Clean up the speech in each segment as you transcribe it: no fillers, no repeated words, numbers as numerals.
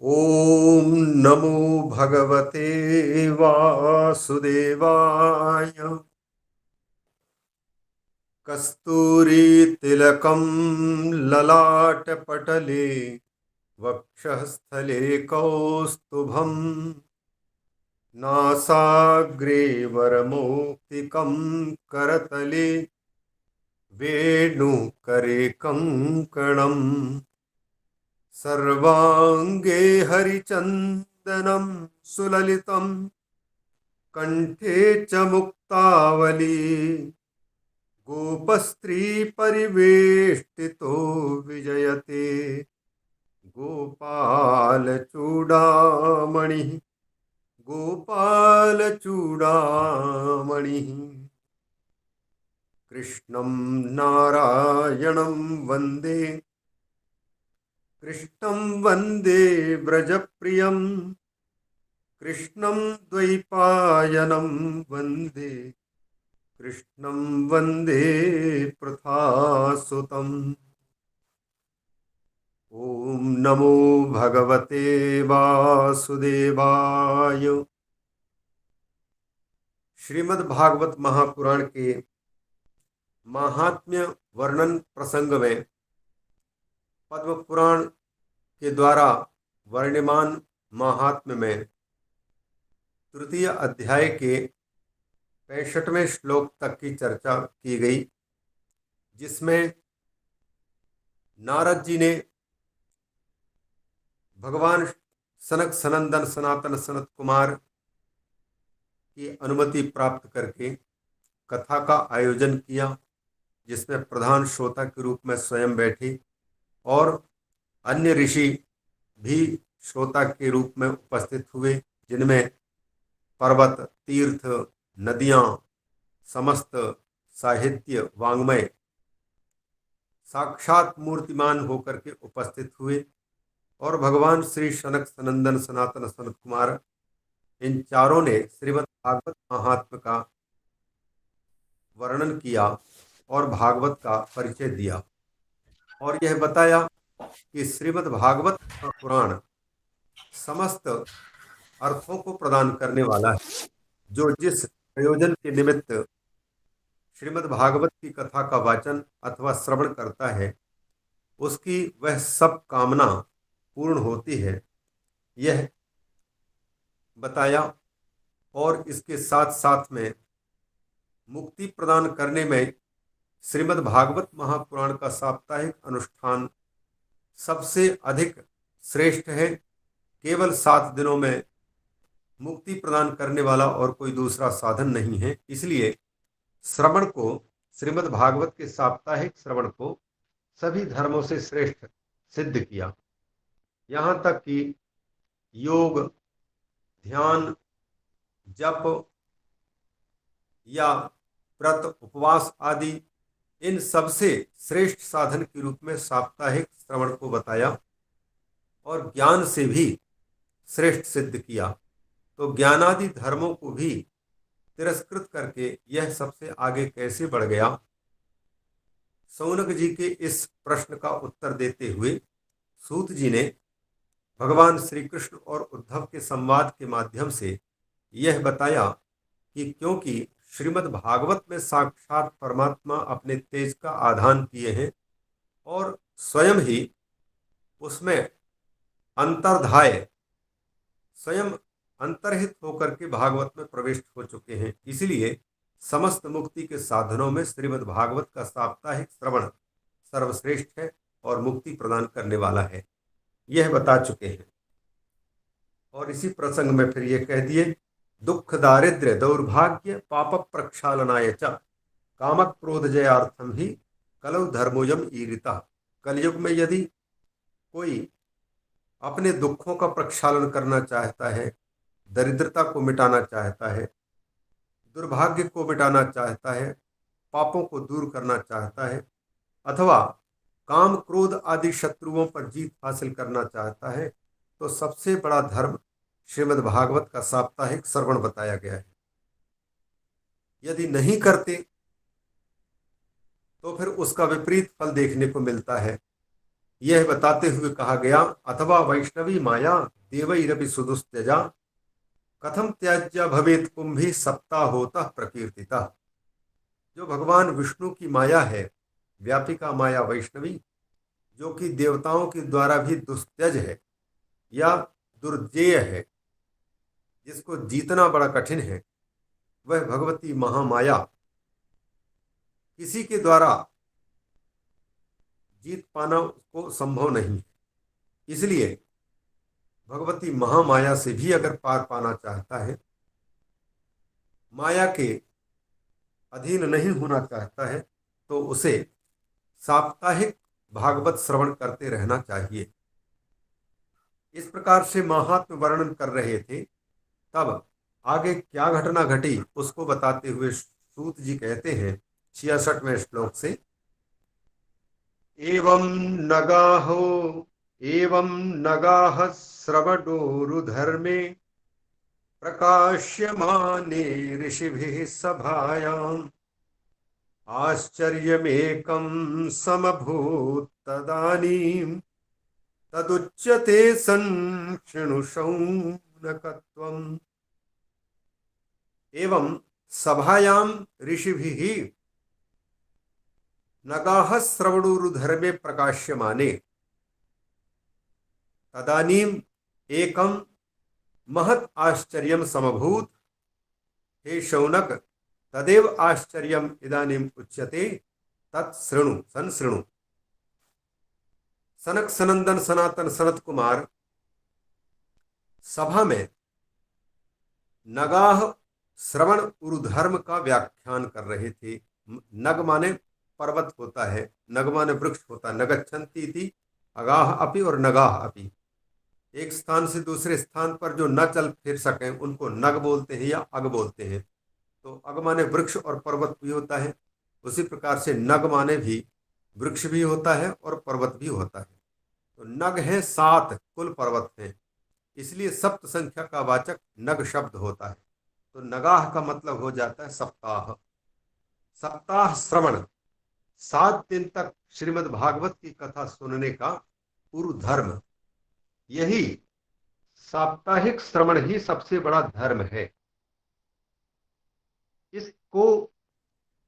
ओम नमो भगवते वासुदेवाय। कस्तूरीतिलकं ललाटपटले वक्षःस्थले कौस्तुभम् नासाग्रे वरमौक्तिकं करतले वेणुकरे कङ्कणम् सर्वाङ्गे हरिचन्दनं सुललितं कण्ठे च मुक्तावली गोपस्त्रीपरिवेष्टितो विजयते गोपालचूडामणिः गोपालचूडामणिः। कृष्णं नारायणं वन्दे कृष्णं वन्दे व्रजप्रियं कृष्णं द्वैपायनं वन्दे कृष्णं वन्दे पृथासुतम्। ओम नमो भगवते वासुदेवाय। श्रीमद् भागवत महापुराण के महात्म्य वर्णन प्रसंग में पद्म पुराण के द्वारा वर्ण्यमान महात्म्य में तृतीय अध्याय के 65वें श्लोक तक की चर्चा की गई, जिसमें नारद जी ने भगवान सनक सनंदन सनातन सनत कुमार की अनुमति प्राप्त करके कथा का आयोजन किया, जिसमें प्रधान श्रोता के रूप में स्वयं बैठे और अन्य ऋषि भी श्रोता के रूप में उपस्थित हुए, जिनमें पर्वत, तीर्थ, नदियां, समस्त साहित्य वांग्मय साक्षात मूर्तिमान होकर के उपस्थित हुए और भगवान श्री सनक सनंदन सनातन सनत कुमार इन चारों ने श्रीमद् भागवत महात्म्य का वर्णन किया और भागवत का परिचय दिया और यह बताया कि श्रीमद् भागवत का पुराण समस्त अर्थों को प्रदान करने वाला है। जो जिस प्रयोजन के निमित्त श्रीमद् भागवत की कथा का वाचन अथवा श्रवण करता है, उसकी वह सब कामना पूर्ण होती है, यह बताया। और इसके साथ साथ में मुक्ति प्रदान करने में श्रीमद् भागवत महापुराण का साप्ताहिक अनुष्ठान सबसे अधिक श्रेष्ठ है। केवल 7 दिनों में मुक्ति प्रदान करने वाला और कोई दूसरा साधन नहीं है। इसलिए श्रवण को, श्रीमद् भागवत के साप्ताहिक श्रवण को सभी धर्मों से श्रेष्ठ सिद्ध किया। यहाँ तक कि योग, ध्यान, जप या व्रत, उपवास आदि इन सबसे श्रेष्ठ साधन के रूप में साप्ताहिक श्रवण को बताया और ज्ञान से भी श्रेष्ठ सिद्ध किया। तो ज्ञानादि धर्मों को भी तिरस्कृत करके यह सबसे आगे कैसे बढ़ गया, सौनक जी के इस प्रश्न का उत्तर देते हुए सूत जी ने भगवान श्री कृष्ण और उद्धव के संवाद के माध्यम से यह बताया कि क्योंकि श्रीमद् भागवत में साक्षात परमात्मा अपने तेज का आधान किए हैं और स्वयं ही उसमें अंतर्धाय, स्वयं अंतर्हित होकर के भागवत में प्रविष्ट हो चुके हैं। इसलिए समस्त मुक्ति के साधनों में श्रीमद् भागवत का साप्ताहिक श्रवण सर्वश्रेष्ठ है और मुक्ति प्रदान करने वाला है, यह बता चुके हैं। और इसी प्रसंग में फिर ये कह दिए, दुख दारिद्र्य दौर्भाग्य पाप प्रक्षालनाय च कामक क्रोध जयार्थम ही कलौ धर्मोयम ईरिता। कलयुग में यदि कोई अपने दुखों का प्रक्षालन करना चाहता है, दरिद्रता को मिटाना चाहता है, दुर्भाग्य को मिटाना चाहता है, पापों को दूर करना चाहता है, अथवा काम क्रोध आदि शत्रुओं पर जीत हासिल करना चाहता है, तो सबसे बड़ा धर्म श्रीमद् भागवत का साप्ताहिक श्रवण बताया गया है। यदि नहीं करते तो फिर उसका विपरीत फल देखने को मिलता है। यह बताते हुए कहा गया, अथवा वैष्णवी माया देवैरपि सुदुस्त्यजा कथम त्याज्य भवेत कुंभी सप्ताहोतः प्रकीर्तिता। जो भगवान विष्णु की माया है, व्यापिका माया वैष्णवी, जो कि देवताओं के द्वारा भी दुस्त्यज है या दुर्जेय है, जिसको जीतना बड़ा कठिन है, वह भगवती महामाया किसी के द्वारा जीत पाना उसको संभव नहीं है। इसलिए भगवती महामाया से भी अगर पार पाना चाहता है, माया के अधीन नहीं होना चाहता है, तो उसे साप्ताहिक भागवत श्रवण करते रहना चाहिए। इस प्रकार से महात्म वर्णन कर रहे थे। तब आगे क्या घटना घटी उसको बताते हुए सूत जी कहते हैं 66वें श्लोक से, एवं नगाहो एवं नगाः श्रवणोरुधर्मे प्रकाश्यमाने ऋषिभिः सभायाम् आश्चर्यमेकं समभूत् तदानीं तदुच्यते संशृणुशौनकत्वम्। एवं सभायां ऋषिभिः नगाः श्रवणोरुधर्मे प्रकाश्यमाने तदानीम एकम महत् आश्चर्यम समभूत। हे शौनक, तदेव आश्चर्यम इदानीम उच्यते तत्शृणु संशृणु। सनक सनंदन सनातन सनत कुमार सभा में नगाह श्रवण उरुधर्म का व्याख्यान कर रहे थे। नग माने पर्वत होता है, नग माने वृक्ष होता है, नगच्छन्ति इति अगाह अपि और नगाह अपि। एक स्थान से दूसरे स्थान पर जो न चल फिर सकें उनको नग बोलते हैं या अग बोलते हैं। तो अग माने वृक्ष और पर्वत भी होता है, उसी प्रकार से नग माने भी वृक्ष भी होता है और पर्वत भी होता है। तो नग है 7 कुल पर्वत हैं, इसलिए सप्त संख्या का वाचक नग शब्द होता है। तो नगाह का मतलब हो जाता है सप्ताह। सप्ताह श्रवण, 7 दिन तक श्रीमद् भागवत की कथा सुनने का पूर्व धर्म, यही साप्ताहिक श्रवण ही सबसे बड़ा धर्म है। इसको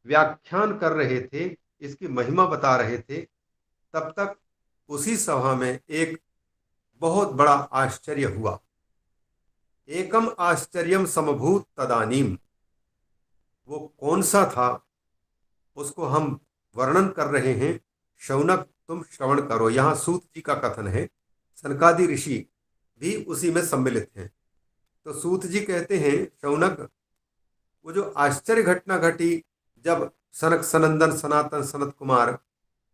व्याख्यान कर रहे थे, इसकी महिमा बता रहे थे। तब तक उसी सभा में एक बहुत बड़ा आश्चर्य हुआ। एकम आश्चर्यम समभूत तदानीम। वो कौन सा था उसको हम वर्णन कर रहे हैं। शौनक तुम श्रवण करो। यहाँ सूत जी का कथन है, सनकादि ऋषि भी उसी में सम्मिलित हैं। तो सूत जी कहते हैं, शौनक, वो जो आश्चर्य घटना घटी जब सनक सनंदन सनातन सनत कुमार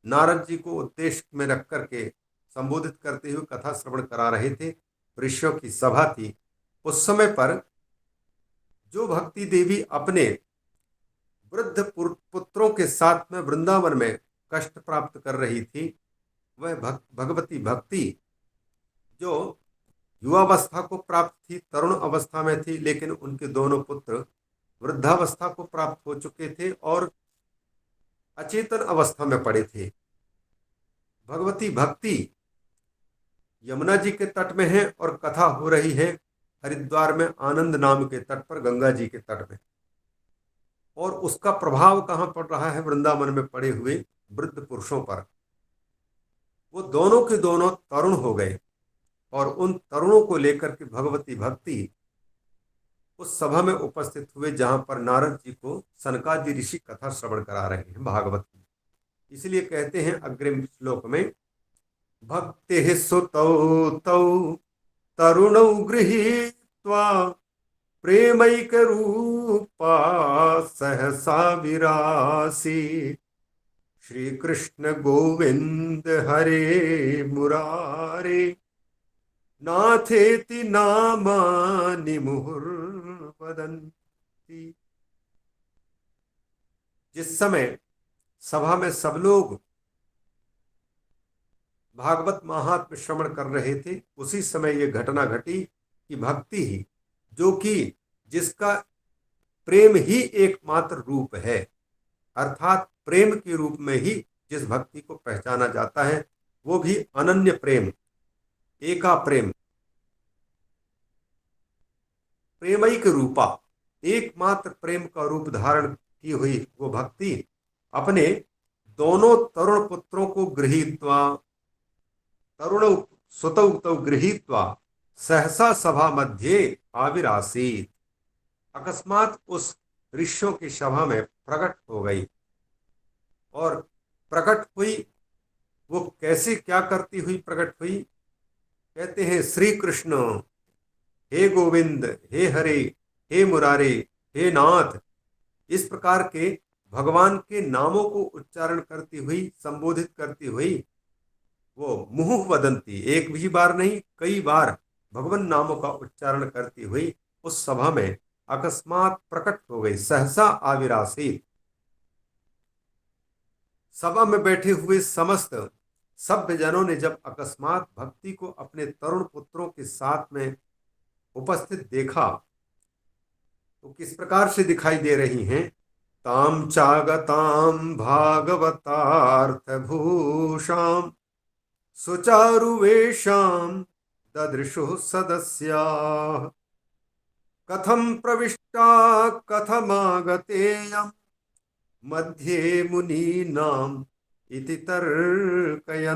नारद जी को उद्देश्य में रख करके संबोधित करते हुए कथा श्रवण करा रहे थे, ऋषियों की सभा थी। उस समय पर जो भक्ति देवी अपने वृद्ध पुत्रों के साथ में वृंदावन में कष्ट प्राप्त कर रही थी, वह भगवती भक्ति जो युवावस्था को प्राप्त थी, तरुण अवस्था में थी, लेकिन उनके दोनों पुत्र वृद्धावस्था को प्राप्त हो चुके थे और अचेतन अवस्था में पड़े थे। भगवती भक्ति यमुना जी के तट में है और कथा हो रही है हरिद्वार में आनंद नाम के तट पर, गंगा जी के तट में। और उसका प्रभाव कहाँ पड़ रहा है? वृंदावन में पड़े हुए वृद्ध पुरुषों पर। वो दोनों के दोनों तरुण हो गए और उन तरुणों को लेकर के भगवती भक्ति उस सभा में उपस्थित हुए जहां पर नारद जी को सनकादि ऋषि कथा श्रवण करा रहे हैं भागवत की। इसलिए कहते हैं अग्रिम श्लोक में, भक्ति सुतौ तौ तरुणौ गृहीत्वा प्रेमैक रूपा सहसा विरासी श्री कृष्ण गोविंद हरे मुरारे नाथेति नामानि मुहुर्वदन्ति। जिस समय सभा में सब लोग भागवत महात्म श्रवण कर रहे थे, उसी समय ये घटना घटी कि भक्ति ही, जो कि जिसका प्रेम ही एकमात्र रूप है, अर्थात प्रेम के रूप में ही जिस भक्ति को पहचाना जाता है, वो भी अनन्य प्रेम, एका प्रेम, प्रेमैक रूपा, एकमात्र प्रेम का रूप धारण की हुई वो भक्ति अपने दोनों तरुण पुत्रों को गृहीत्वा, तरुण सुतौ तौ गृहीत्वा सहसा सभा मध्ये आविरासीत, अकस्मात उस ऋषियों की सभा में प्रकट हो गई। और प्रकट हुई, वो कैसे क्या करती हुई प्रकट हुई? कहते हैं श्री कृष्ण, हे गोविंद, हे हरे, हे मुरारे, हे नाथ, इस प्रकार के भगवान के नामों को उच्चारण करती हुई, संबोधित करती हुई वो मुहुः वदंती, एक भी बार नहीं कई बार भगवान नामों का उच्चारण करती हुई उस सभा में अकस्मात प्रकट हो गई। सहसा आविरासी, सभा में बैठे हुए समस्त सभ्य जनों ने जब अकस्मात भक्ति को अपने तरुण पुत्रों के साथ में उपस्थित देखा तो किस प्रकार से दिखाई दे रही हैं? ताम चागताम भागवतार्थ भूषाम सुचारुवेशाम ददृशुः सदस्याः, कथम प्रविष्टा कथमागतेयम् मध्ये मुनीनाम इति तर्कयन्तः।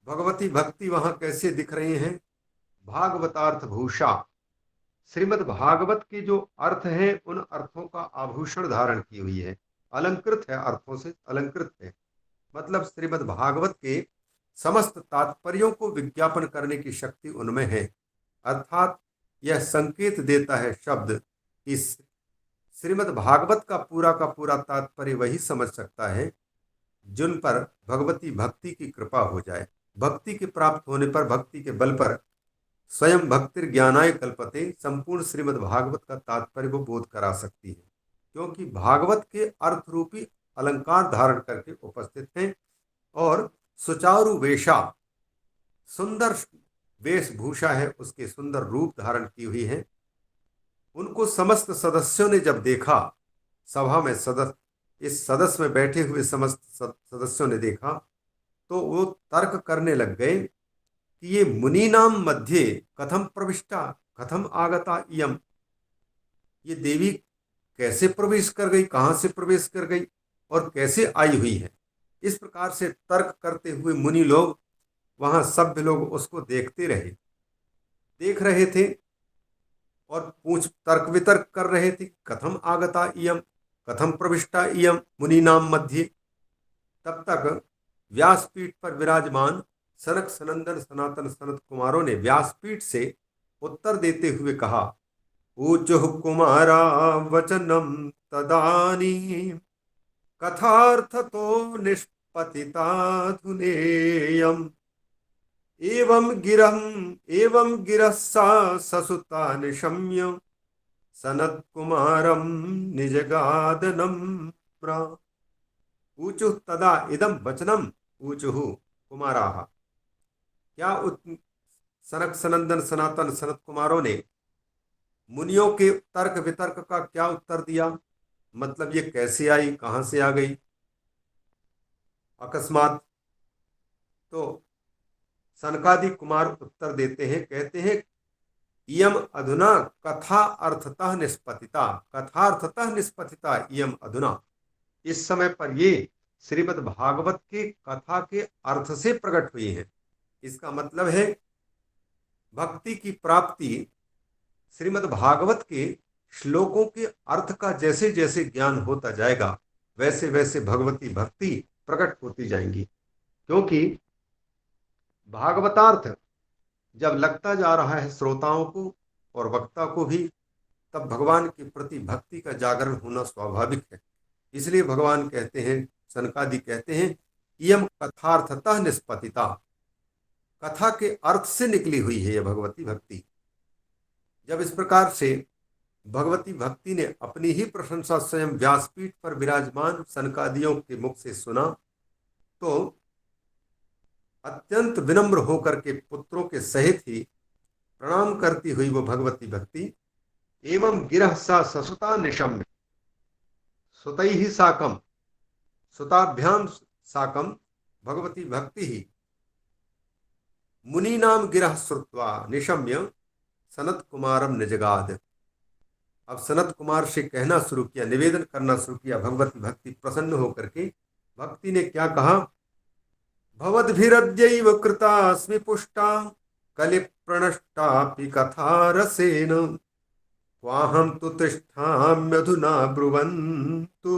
भगवती भक्ति वहां कैसे दिख रही हैं? भागवतार्थ भूषा, श्रीमद् भागवत के जो अर्थ हैं उन अर्थों का आभूषण धारण की हुई है, अलंकृत है, अर्थों से अलंकृत है। मतलब श्रीमद् भागवत के समस्त तात्पर्यों को विज्ञापन करने की शक्ति उनमें है। अर्थात यह संकेत देता है शब्द कि श्रीमद् भागवत का पूरा तात्पर्य वही समझ सकता है जिन पर भगवती भक्ति की कृपा हो जाए। भक्ति के प्राप्त होने पर, भक्ति के बल पर स्वयं भक्तिर ज्ञानाय कल्पते, संपूर्ण श्रीमद् भागवत का तात्पर्य वो बोध करा सकती है, क्योंकि भागवत के अर्थ रूपी अलंकार धारण करके उपस्थित हैं। और सुचारु वेशा, सुंदर वेशभूषा है, उसके सुंदर रूप धारण की हुई है। उनको समस्त सदस्यों ने जब देखा, सभा में इस सदस्य में बैठे हुए समस्त सदस्यों ने देखा तो वो तर्क करने लग गए कि ये मुनीनाम मध्य कथम प्रविष्टा कथम आगता इयम, ये देवी कैसे प्रवेश कर गई, कहाँ से प्रवेश कर गई और कैसे आई हुई है। इस प्रकार से तर्क करते हुए मुनि लोग, वहां सभ्य लोग उसको देख रहे थे और तर्क वितर्क कर रहे थे। कथम आगता इयम, कथम प्रविष्टा इयम मुनि नाम मध्य। तब तक व्यासपीठ पर विराजमान सनक सनंदन सनातन सनत कुमारों ने व्यासपीठ से उत्तर देते हुए कहा, ऊचुः कुमारा वचनम तदानी कथार्थतो निष्पतिताधुनेयम् एवं गिरः सा ससुता निशम्य सनत कुमारम निजगादनम प्रा। ऊचुः तदा इदम वचनम ऊचुः कुमाराः। क्या सनक सनंदन सनातन सनत कुमारों ने मुनियों के तर्क वितर्क का क्या उत्तर दिया? मतलब ये कैसे आई, कहां से आ गई अकस्मात? तो सनकादि कुमार उत्तर देते हैं, कहते हैं इयम अधुना कथा अर्थतः निष्पतिता, कथार्थतः निष्पतिता इयम अधुना। इस समय पर ये श्रीमद् भागवत के कथा के अर्थ से प्रकट हुई है। इसका मतलब है भक्ति की प्राप्ति श्रीमद् भागवत के श्लोकों के अर्थ का जैसे जैसे ज्ञान होता जाएगा वैसे वैसे भगवती भक्ति प्रकट होती जाएंगी। क्योंकि भागवतार्थ जब लगता जा रहा है श्रोताओं को और वक्ता को भी, तब भगवान के प्रति भक्ति का जागरण होना स्वाभाविक है। इसलिए भगवान कहते हैं, सनकादि कहते हैं, इयम कथार्थतः निष्पतिता, कथा के अर्थ से निकली हुई है यह भगवती भक्ति। जब इस प्रकार से भगवती भक्ति ने अपनी ही प्रशंसा स्वयं व्यासपीठ पर विराजमान सनकादियों के मुख से सुना तो अत्यंत विनम्र होकर के पुत्रों के सहित ही प्रणाम करती हुई वो भगवती भक्ति, एवं गिरः सा ससुता निशम्य, सुतैः साकम, सुताभ्याम साकम भगवती भक्ति ही मुनीनाम गिरह श्रुत्वा निशम्य सनत कुमारम निजगाद। अब सनत कुमार से कहना शुरू किया, निवेदन करना शुरू किया। भगवती भक्ति प्रसन्न होकर के भक्ति ने क्या कहा, भवद्भिरद्यैव कृतास्मि पुष्टा कलि प्रणष्टापि कथा रसेन क्वाहं तु तिष्ठाम्यधुना ब्रुवन्तु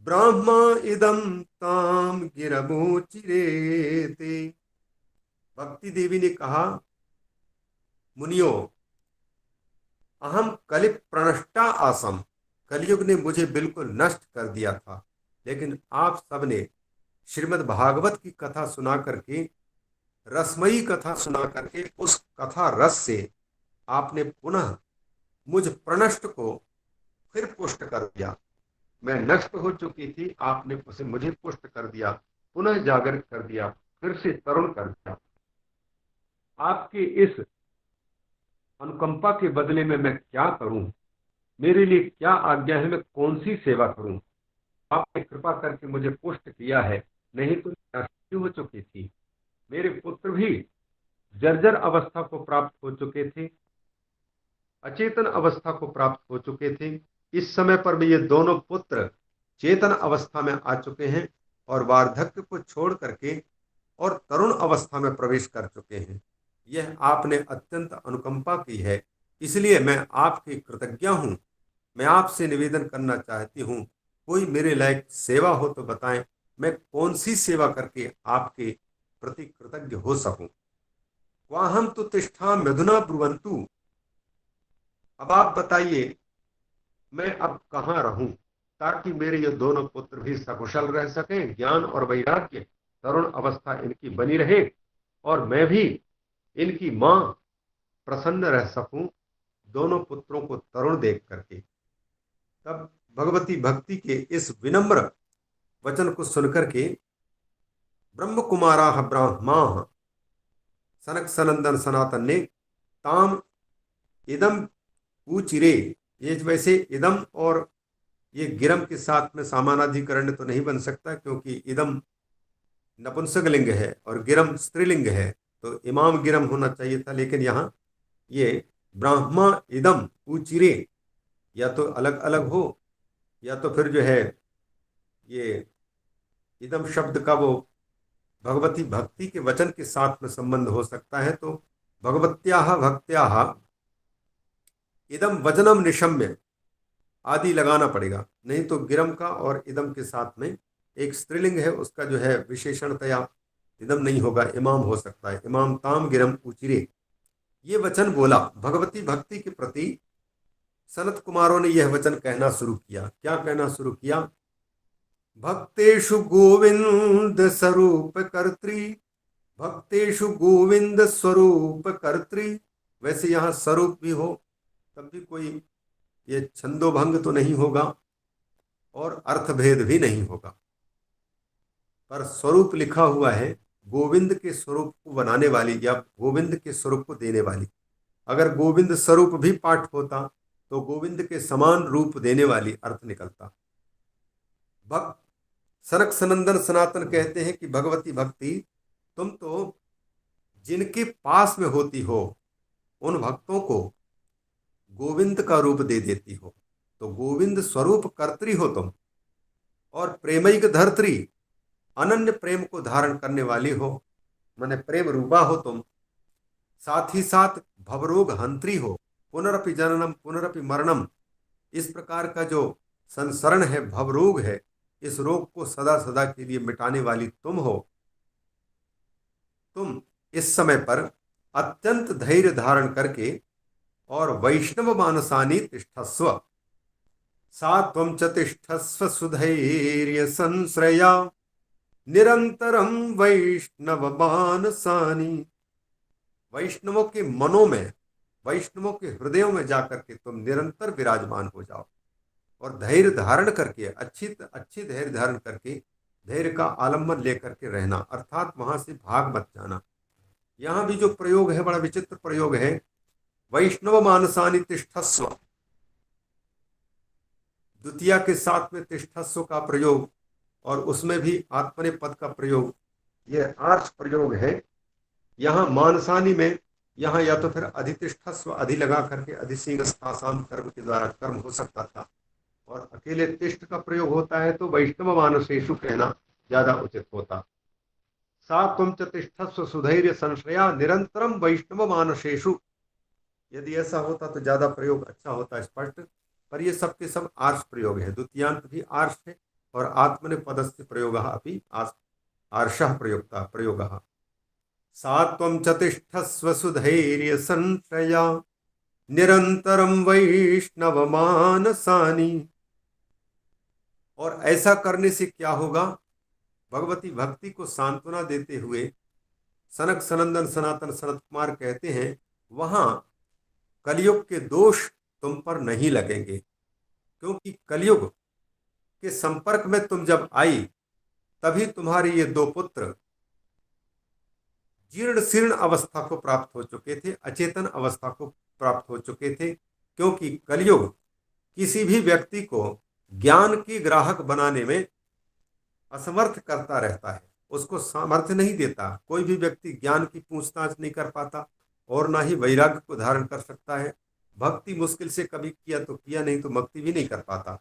ब्राह्मा इदं ताम गिरमोचिरेते। भक्ति देवी ने कहा, मुनियो, अहम कलि प्रणष्टा आसम, कलयुग ने मुझे बिल्कुल नष्ट कर दिया था, लेकिन आप सबने श्रीमद् भागवत की कथा सुना करके, रसमयी कथा सुना करके, उस कथा रस से आपने पुनः मुझ प्रणष्ट को फिर पुष्ट कर दिया। मैं नष्ट हो चुकी थी, आपने उसे मुझे पुष्ट कर दिया, पुनः जागृत कर दिया, फिर से तरुण कर दिया। आपके इस अनुकंपा के बदले में मैं क्या करूं, मेरे लिए क्या आज्ञा है, मैं कौन सी सेवा करूं। आपने कृपा करके मुझे पुष्ट किया है, नहीं तो नष्ट हो चुकी थी। मेरे पुत्र भी जर्जर अवस्था को प्राप्त हो चुके थे, अचेतन अवस्था को प्राप्त हो चुके थे। इस समय पर भी ये दोनों पुत्र चेतन अवस्था में आ चुके हैं और वार्धक्य को छोड़ करके और तरुण अवस्था में प्रवेश कर चुके हैं। यह आपने अत्यंत अनुकंपा की है, इसलिए मैं आपकी कृतज्ञ हूं। मैं आपसे निवेदन करना चाहती हूं, कोई मेरे लायक सेवा हो तो बताएं, मैं कौन सी सेवा करके आपके प्रति कृतज्ञ हो सकूं। वाहम तो तिष्ठा मधुना ब्रुवंतु, अब आप बताइए मैं अब कहाँ रहूं, ताकि मेरे ये दोनों पुत्र भी सकुशल रह सकें, ज्ञान और वैराग्य तरुण अवस्था इनकी बनी रहे, और मैं भी इनकी मां प्रसन्न रह सकूं, दोनों पुत्रों को तरुण देख करके। तब भगवती भक्ति के इस विनम्र वचन को सुनकर के ब्रह्म कुमारा ब्राह्मा सनक सनंदन सनातन ने ताम इदम ऊचिरे, ये वैसे इदम और ये गिरम के साथ में समानाधिकरण तो नहीं बन सकता, क्योंकि इदम नपुंसकलिंग है और गिरम स्त्रीलिंग है, तो इमाम गिरम होना चाहिए था, लेकिन यहाँ ये ब्राह्मा इदम ऊचिरे या तो अलग अलग हो, या तो फिर जो है ये इदम शब्द का वो भगवती भक्ति के वचन के साथ में संबंध हो सकता है। तो भगवत्याः भक्त्याः इदम वचनम निशम्य आदि लगाना पड़ेगा, नहीं तो गिरम का और इदम के साथ में एक स्त्रीलिंग है, उसका जो है विशेषणतया इदम नहीं होगा, इमाम हो सकता है। इमाम ताम गिरम उचिरे, ये वचन बोला भगवती भक्ति के प्रति। सनत कुमारों ने यह वचन कहना शुरू किया। क्या कहना शुरू किया, भक्तेषु गोविंद स्वरूप कर्त्री, भक्तेषु गोविंद स्वरूप कर्त्री। वैसे यहाँ स्वरूप भी हो तब भी कोई ये छंदोभंग तो नहीं होगा और अर्थभेद भी नहीं होगा, पर स्वरूप लिखा हुआ है, गोविंद के स्वरूप को बनाने वाली या गोविंद के स्वरूप को देने वाली। अगर गोविंद स्वरूप भी पाठ होता तो गोविंद के समान रूप देने वाली अर्थ निकलता। भक्त सनक सनंदन सनातन कहते हैं कि भगवती भक्ति तुम तो जिनके पास में होती हो उन भक्तों को गोविंद का रूप दे देती हो, तो गोविंद स्वरूप कर्त्री हो तुम, और प्रेमैक धर्त्री, अनन्य प्रेम को धारण करने वाली हो, माने प्रेम रूपा हो तुम। साथ ही साथ भवरोग हंत्री हो, पुनरपि जननम पुनरपि मरणम, इस प्रकार का जो संसरण है, भवरोग है, इस रोग को सदा सदा के लिए मिटाने वाली तुम हो। तुम इस समय पर अत्यंत धैर्य धारण करके और वैष्णव मानसानी तिष्ठस्व, सा त्वं च तिष्ठस्व सुधैर्य संश्रया निरंतरम वैष्णव मानसानी। वैष्णवों के मनों में, वैष्णवों के हृदयों में जाकर के तुम निरंतर विराजमान हो जाओ, और धैर्य धारण करके अच्छी धैर्य धारण करके धैर्य का आलम्बन लेकर के रहना, अर्थात वहां से भाग मत जाना। यहाँ भी जो प्रयोग है बड़ा विचित्र प्रयोग है, वैष्णव मानसानी तिष्ठस्व, द्वितीया के साथ में तिष्ठस्व का प्रयोग और उसमें भी आत्मनेपद का प्रयोग ये आर्ष प्रयोग है। यहाँ मानसानी में यहाँ या तो फिर अधितिष्ठस्व अधि लगा करके अधिसिंगस्तासाम कर्म के द्वारा कर्म हो सकता था, और अकेले तिष्ठ का प्रयोग होता है तो वैष्णव मानसेषु कहना ज्यादा उचित होता। सा तुम च तिष्ठस्व सुधैर्य संश्रया निरंतरम वैष्णव मानसेषु, यदि ऐसा होता तो ज्यादा प्रयोग अच्छा होता स्पष्ट। पर ये सब के सब आर्ष प्रयोग है, द्वितीयांत भी आर्ष है और आत्मनेपदस्य प्रयोग अपि आर्षः प्रयोक्ता प्रयोगः। सा त्वं च तिष्ठस्व सुधैर्य संश्रया निरंतरम वैष्णव मानसानि। और ऐसा करने से क्या होगा? भगवती भक्ति को सांत्वना देते हुए सनक सनंदन सनातन सनत कुमार कहते हैं वहां कलयुग के दोष तुम पर नहीं लगेंगे, क्योंकि कलयुग के संपर्क में तुम जब आई तभी तुम्हारे ये दो पुत्र जीर्ण शीर्ण अवस्था को प्राप्त हो चुके थे, अचेतन अवस्था को प्राप्त हो चुके थे। क्योंकि कलयुग किसी भी व्यक्ति को ज्ञान की ग्राहक बनाने में असमर्थ करता रहता है, उसको सामर्थ्य नहीं देता। कोई भी व्यक्ति ज्ञान की पूछताछ नहीं कर पाता और ना ही वैराग्य को धारण कर सकता है। भक्ति मुश्किल से कभी किया तो किया, नहीं तो भक्ति भी नहीं कर पाता।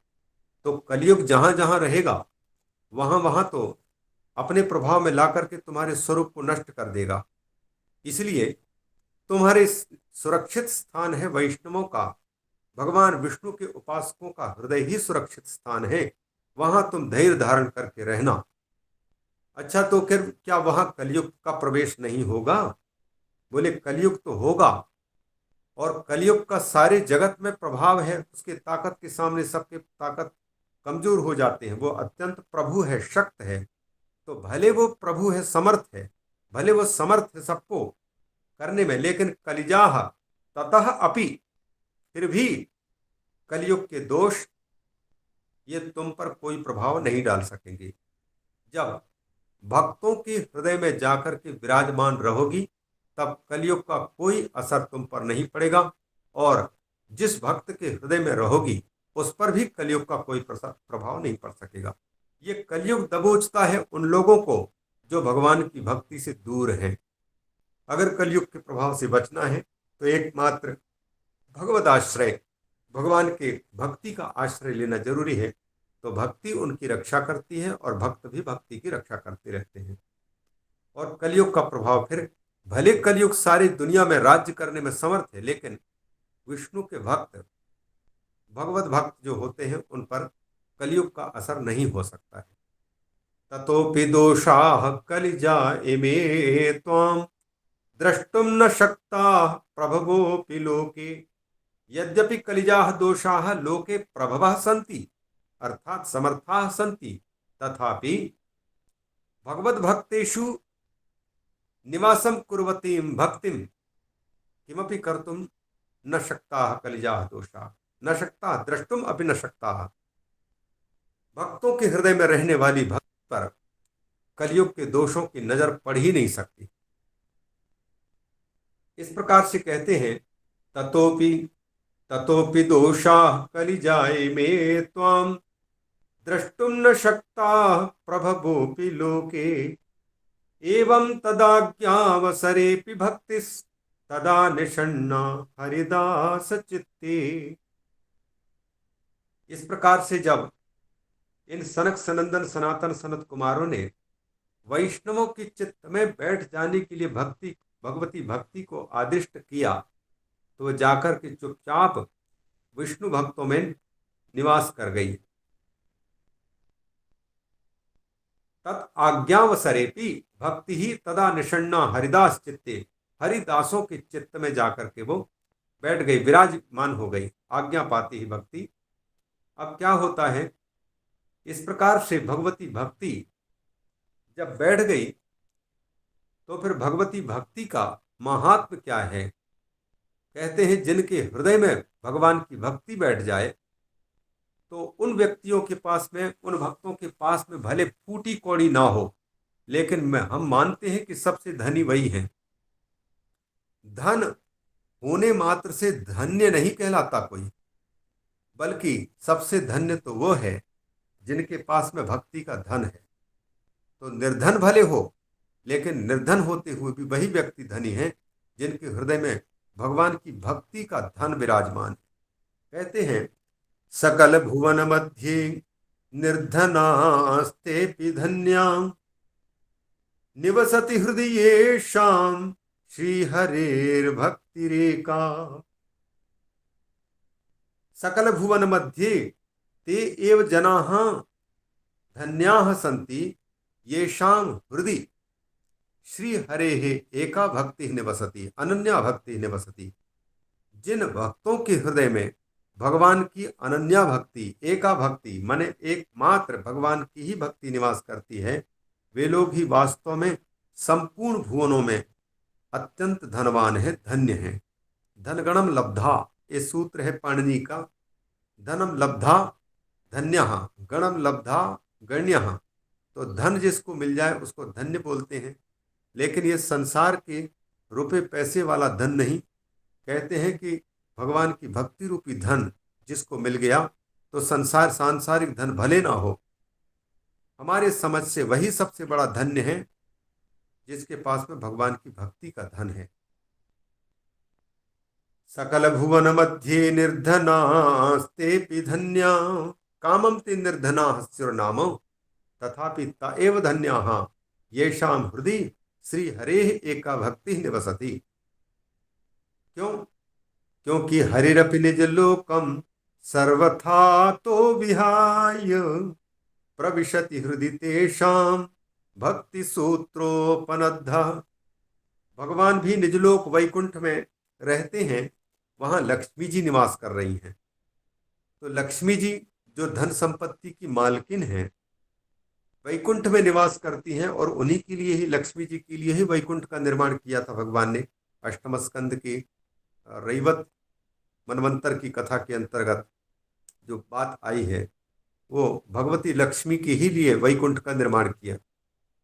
तो कलयुग जहां जहां रहेगा वहां वहां तो अपने प्रभाव में ला करके तुम्हारे स्वरूप को नष्ट कर देगा। इसलिए तुम्हारे सुरक्षित स्थान है वैष्णवों का, भगवान विष्णु के उपासकों का हृदय ही सुरक्षित स्थान है, वहां तुम धैर्य धारण करके रहना। अच्छा, तो फिर क्या वहां कलयुग का प्रवेश नहीं होगा? बोले कलयुग तो होगा, और कलयुग का सारे जगत में प्रभाव है, उसके ताकत के सामने सबके ताकत कमजोर हो जाते हैं। वो अत्यंत प्रभु है, शक्त है, तो भले वो प्रभु है, समर्थ है, भले वो समर्थ है सबको करने में, लेकिन कलिजाह ततः अपि, फिर भी कलयुग के दोष ये तुम पर कोई प्रभाव नहीं डाल सकेंगे। जब भक्तों के हृदय में जाकर के विराजमान रहोगी तब कलयुग का कोई असर तुम पर नहीं पड़ेगा, और जिस भक्त के हृदय में रहोगी उस पर भी कलयुग का कोई प्रभाव नहीं पड़ सकेगा। ये कलयुग दबोचता है उन लोगों को जो भगवान की भक्ति से दूर हैं। अगर कलयुग के प्रभाव से बचना है तो एकमात्र भगवत आश्रय, भगवान के भक्ति का आश्रय लेना जरूरी है। तो भक्ति उनकी रक्षा करती है और भक्त भी भक्ति की रक्षा करते रहते हैं। और कलयुग का प्रभाव, फिर भले कलयुग सारी दुनिया में राज्य करने में समर्थ है, लेकिन विष्णु के भक्त, भगवत भक्त जो होते हैं उन पर कलयुग का असर नहीं हो सकता है। ततोपि दोषाः कलिजा इमे त्वां द्रष्टुम न शक्ता प्रभवोऽपि लोके। यद्यपि कलिजाः दोषाः लोके प्रभवः सन्ति, अर्थात समर्थाः सन्ति, तथापि भगवत भक्तेषु निवासं कुर्वतीं भक्तिं किमपि कर्तुं न शक्ताः कलिजाः दोषाः, न शक्ता द्रष्टुम अपि न शक्ताः। भक्तों के हृदय में रहने वाली भक्त पर कलयुग के दोषों की नजर पड़ ही नहीं सकती। इस प्रकार से कहते हैं ततोपि ततोपि दोषाः कलिजाए में त्वां द्रष्टुम न शक्ताः प्रभवोऽपि लोके। एवं तदाज्ञावसरेऽपि भक्तिस् तदा निषण्णा हरिदास चित्ते। इस प्रकार से जब इन सनक सनंदन सनातन सनत कुमारों ने वैष्णवों की चित्त में बैठ जाने के लिए भगवती भक्ति को आदिष्ट किया, तो वह जाकर के चुपचाप विष्णु भक्तों में निवास कर गई। तत् आज्ञावसरेपि भक्ति ही तदा निषण्णा हरिदास चित्ते। हरिदासों के चित्त में जाकर के वो बैठ गई, विराजमान हो गई, आज्ञा पाती ही भक्ति। अब क्या होता है, इस प्रकार से भगवती भक्ति जब बैठ गई तो फिर भगवती भक्ति का महात्म क्या है? कहते हैं जिनके हृदय में भगवान की भक्ति बैठ जाए तो उन व्यक्तियों के पास में, उन भक्तों के पास में भले फूटी कौड़ी ना हो, लेकिन हम मानते हैं कि सबसे धनी वही है। धन होने मात्र से धन्य नहीं कहलाता कोई, बल्कि सबसे धन्य तो वो है जिनके पास में भक्ति का धन है। तो निर्धन भले हो, लेकिन निर्धन होते हुए भी वही व्यक्ति धनी है जिनके हृदय में भगवान की भक्ति का धन विराजमान है। कहते हैं सकल भुवन मध्य निर्धनास्ते धन्या निवसति हृदयेषां श्रीहरेर्भक्तिरेका। सकल भुवन मध्ये ते एव जनाः धन्याः सन्ति येषां हृदि श्री हरेः एका भक्ति निवसति अनन्या भक्ति निवसति। जिन भक्तों के हृदय में भगवान की अनन्या भक्ति, एका भक्ति माने एकमात्र भगवान की ही भक्ति निवास करती है, वे लोग ही वास्तव में संपूर्ण भुवनों में अत्यंत धनवान है, धन्य है। धनगणम लब्धा, ये सूत्र है पाणिनि का। धनम लब्धा धन्यः, गणम लब्धा गण्यः। तो धन जिसको मिल जाए उसको धन्य बोलते हैं, लेकिन ये संसार के रुपए पैसे वाला धन नहीं। कहते हैं कि भगवान की भक्ति रूपी धन जिसको मिल गया तो सांसारिक धन भले ना हो, हमारे समझ से वही सबसे बड़ा धन्य है जिसके पास में भगवान की भक्ति का धन है। सकल भुवन मध्ये निर्धनास्ते धन्या कामम ते निर्धनाः स्युर्नाम तथापि ता एव धन्याः येषां हृदि श्री हरेः एका भक्ति निवसति। क्यों? क्योंकि हरिरपि निज लोकम सर्वथा तो विहाय प्रविशति हृदि तेषां भक्ति सूत्रोपनद्धा। भगवान भी निजलोक वैकुंठ में रहते हैं, वहां लक्ष्मी जी निवास कर रही हैं। तो लक्ष्मी जी जो धन संपत्ति की मालकिन है, वैकुंठ में निवास करती हैं, और उन्हीं के लिए ही, लक्ष्मी जी के लिए ही वैकुंठ का निर्माण किया था भगवान ने। अष्टम स्कंद की रैवत मनवंतर की कथा के अंतर्गत जो बात आई है, वो भगवती लक्ष्मी के ही लिए वैकुंठ का निर्माण किया।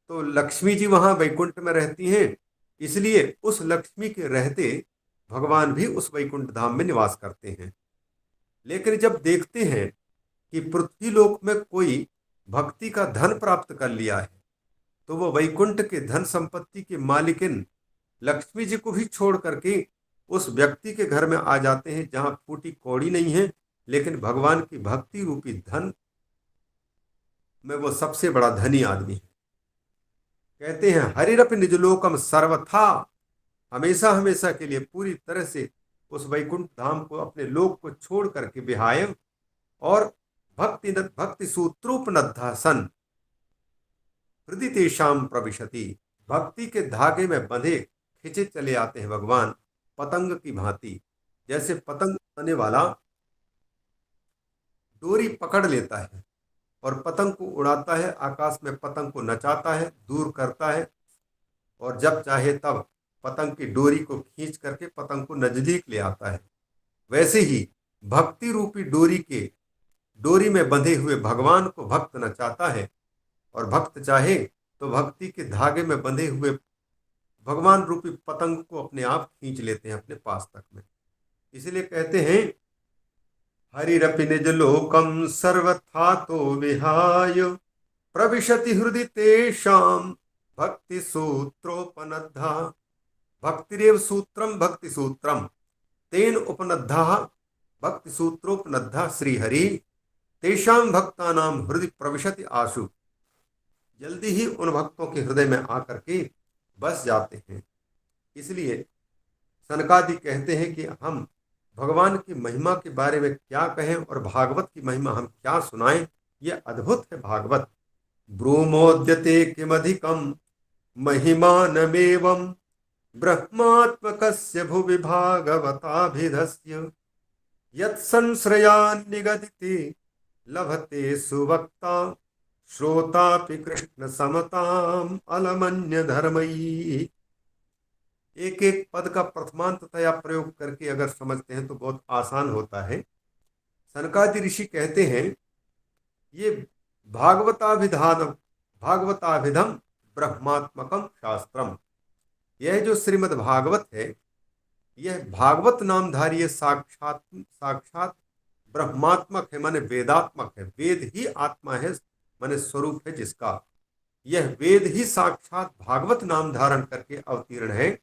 तो लक्ष्मी जी वहां वैकुंठ में रहती हैं, इसलिए उस लक्ष्मी के रहते भगवान भी उस वैकुंठ धाम में निवास करते हैं। लेकिन जब देखते हैं कि पृथ्वी लोक में कोई भक्ति का धन प्राप्त कर लिया है, तो वो वैकुंठ के धन संपत्ति के मालिकिन लक्ष्मी जी को भी छोड़ करके उस व्यक्ति के घर में आ जाते हैं जहां फूटी कौड़ी नहीं है, लेकिन भगवान की भक्ति रूपी धन में वो सबसे बड़ा धनी आदमी है। कहते हैं हरिरपि निजलोकम सर्वथा, हमेशा हमेशा के लिए पूरी तरह से उस वैकुंठ धाम को, अपने लोक को छोड़ करके विहाय और भक्ति सूत्रोपनद्धा सन हृदि तेषाम प्रविशति। भक्ति के धागे में बंधे खिंचे चले आते हैं भगवान, पतंग की भांति। जैसे पतंग आने वाला डोरी पकड़ लेता है और पतंग को उड़ाता है, आकाश में पतंग को नचाता है, दूर करता है, और जब चाहे तब पतंग की डोरी को खींच करके पतंग को नजदीक ले आता है। वैसे ही भक्ति रूपी डोरी में बंधे हुए भगवान को भक्त नचाता है, और भक्त चाहे तो भक्ति के धागे में बंधे हुए भगवान रूपी पतंग को अपने आप खींच लेते हैं अपने पास तक में। इसलिए कहते हैं हरिरपि निज लोकम सर्वथा तो विहाय प्रविशति हृदि तेषां भक्ति सूत्रोपनद्धा। भक्तिरेव सूत्रम भक्ति सूत्रम तेन उपनद्धा भक्ति सूत्रोपनद्धा श्रीहरि तेषां भक्तानां हृदय प्रविशति आशु। जल्दी ही उन भक्तों के हृदय में आकर के बस जाते हैं। इसलिए सनकादि कहते हैं कि हम भगवान की महिमा के बारे में क्या कहें और भागवत की महिमा हम क्या सुनाएं। यह अद्भुत है भागवत। ब्रूमोद्यते किमधिकम महिमानमेवं ब्रह्मात्मकस्य भुवि भागवताभिधस्य यत्संश्रयान्निगदिते लभते सुवक्ता श्रोतापि कृष्ण समताम अलमन्य धर्मई। एक एक पद का प्रथमांततया प्रयोग करके अगर समझते हैं तो बहुत आसान होता है। सनकादि ऋषि कहते हैं ये भागवताभिधम ब्रह्मात्मकम शास्त्रम, यह जो श्रीमद् भागवत है, यह भागवत नामधारी साक्षात ब्रह्मात्मक है माने वेदात्मक है, वेद ही आत्मा है माने स्वरूप है जिसका, यह वेद ही साक्षात भागवत नाम धारण करके अवतीर्ण है।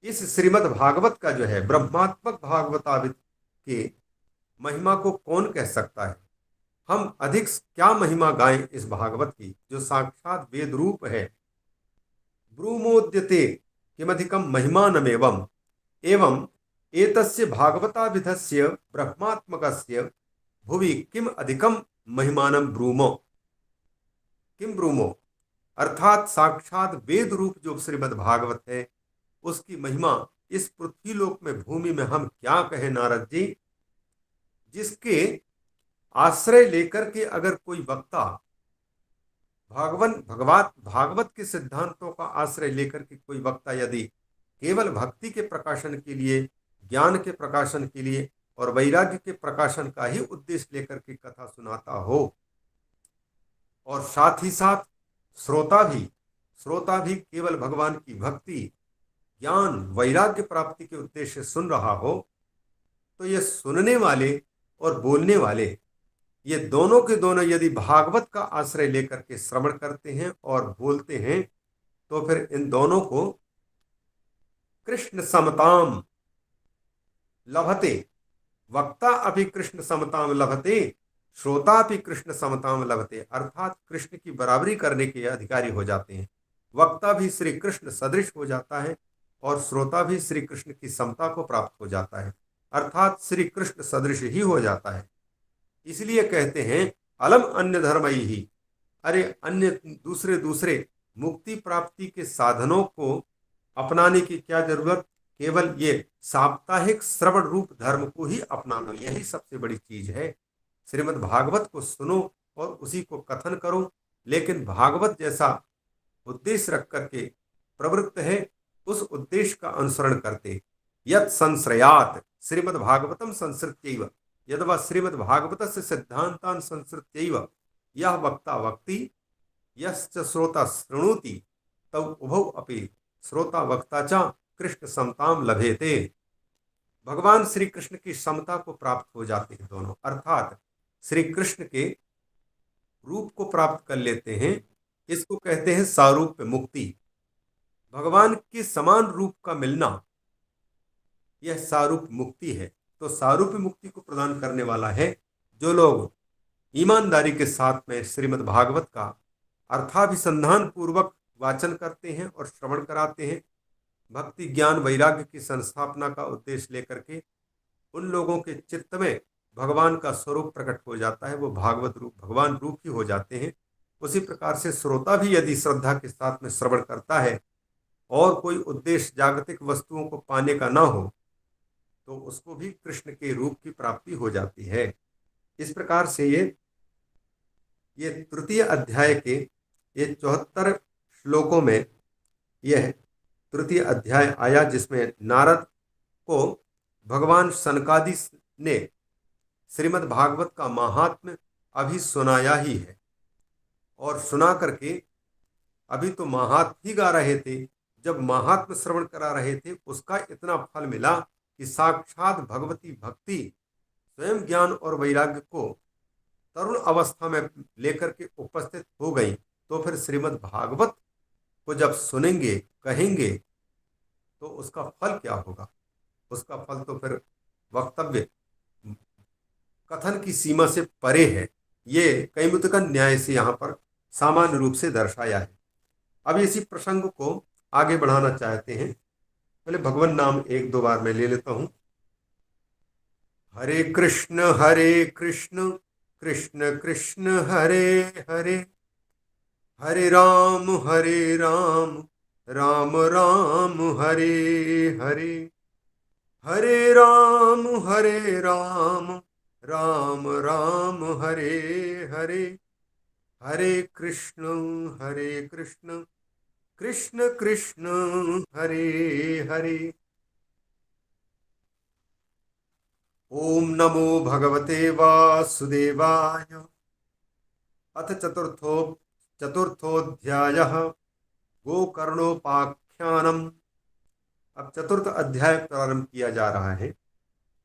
इस श्रीमद् भागवत का जो है ब्रह्मात्मक भागवताविद के महिमा को कौन कह सकता है। हम अधिक क्या महिमा गाएं इस भागवत की जो साक्षात वेद रूप है। ब्रूमोद्यते किमधिकम महिमानमेवं एवं एतस्य भागवताविधस्य ब्रह्मात्मकस्य भुवि किम अधिकम महिमानं ब्रूमो। किम ब्रूमो अर्थात साक्षात वेद रूप जो श्रीमद् भागवत है उसकी महिमा इस पृथ्वी लोक में भूमि में हम क्या कहें नारद जी। जिसके आश्रय लेकर के अगर कोई वक्ता भागवत के सिद्धांतों का आश्रय लेकर के कोई वक्ता यदि केवल भक्ति के प्रकाशन के लिए, ज्ञान के प्रकाशन के लिए और वैराग्य के प्रकाशन का ही उद्देश्य लेकर के कथा सुनाता हो और साथ ही साथ श्रोता भी केवल भगवान की भक्ति, ज्ञान, वैराग्य प्राप्ति के उद्देश्य सुन रहा हो, तो ये सुनने वाले और बोलने वाले ये दोनों के दोनों यदि भागवत का आश्रय लेकर के श्रवण करते हैं और बोलते हैं तो फिर इन दोनों को कृष्ण समताम लभते, वक्ता अपि कृष्ण समताम लभते, श्रोता अपि कृष्ण समताम लभते, अर्थात कृष्ण की बराबरी करने के अधिकारी हो जाते हैं। वक्ता भी श्री कृष्ण सदृश हो जाता है और श्रोता भी श्री कृष्ण की समता को प्राप्त हो जाता है, अर्थात श्री कृष्ण सदृश ही हो जाता है। इसलिए कहते हैं अलम अन्य धर्मई ही, अरे अन्य दूसरे मुक्ति प्राप्ति के साधनों को अपनाने की क्या जरूरत, केवल ये साप्ताहिक श्रवण रूप धर्म को ही अपनाना, यही सबसे बड़ी चीज है। श्रीमद् भागवत को सुनो और उसी को कथन करो, लेकिन भागवत जैसा उद्देश्य रख करके प्रवृत्त है उस उद्देश्य का अनुसरण करते। यत् संश्रयात श्रीमद् भागवतम संसृत्यैव यद्वा श्रीमद् भागवतस्य सिद्धांतान् संसृत्यैव यह वक्ता वक्ति यश्च श्रोता शृणोति तौ उभौ अपि श्रोता वक्ता च कृष्ण समताम लभेते। भगवान श्री कृष्ण की समता को प्राप्त हो जाते हैं दोनों, अर्थात श्री कृष्ण के रूप को प्राप्त कर लेते हैं। इसको कहते हैं सारूप्य मुक्ति, भगवान के समान रूप का मिलना, यह सारूप्य मुक्ति है। तो सारूप्य मुक्ति को प्रदान करने वाला है जो लोग ईमानदारी के साथ में श्रीमद् भागवत का अर्थाभिसंधान पूर्वक वाचन करते हैं और श्रवण कराते हैं, भक्ति ज्ञान वैराग्य की संस्थापना का उद्देश्य लेकर के उन लोगों के चित्त में भगवान का स्वरूप प्रकट हो जाता है, वो भागवत रूप भगवान रूप ही हो जाते हैं। उसी प्रकार से श्रोता भी यदि श्रद्धा के साथ में श्रवण करता है और कोई उद्देश्य जागतिक वस्तुओं को पाने का ना हो तो उसको भी कृष्ण के रूप की प्राप्ति हो जाती है। इस प्रकार से ये तृतीय अध्याय के ये 74 श्लोकों में यह तृतीय अध्याय आया जिसमें नारद को भगवान सनकादि ने श्रीमद् भागवत का महात्म्य अभी सुनाया ही है और सुना करके अभी तो महात्म ही गा रहे थे, जब महात्म श्रवण करा रहे थे उसका इतना फल मिला कि साक्षात भगवती भक्ति स्वयं ज्ञान और वैराग्य को तरुण अवस्था में लेकर के उपस्थित हो गई। तो फिर श्रीमद् भागवत को जब सुनेंगे कहेंगे तो उसका फल क्या होगा, उसका फल तो फिर वक्तव्य कथन की सीमा से परे है। ये कैमुतिक न्याय से यहाँ पर सामान्य रूप से दर्शाया है। अब इसी प्रसंग को आगे बढ़ाना चाहते हैं, पहले भगवान नाम एक दो बार मैं ले लेता हूं। हरे कृष्ण कृष्ण कृष्ण हरे हरे, हरे राम राम राम हरे हरे, हरे राम राम राम हरे हरे, हरे कृष्ण कृष्ण कृष्ण हरे हरे। ओम नमो भगवते वासुदेवाय। अथ चतुर्थोऽध्यायः गोकर्णोपाख्यानम्। अब चतुर्थ अध्याय प्रारंभ किया जा रहा है।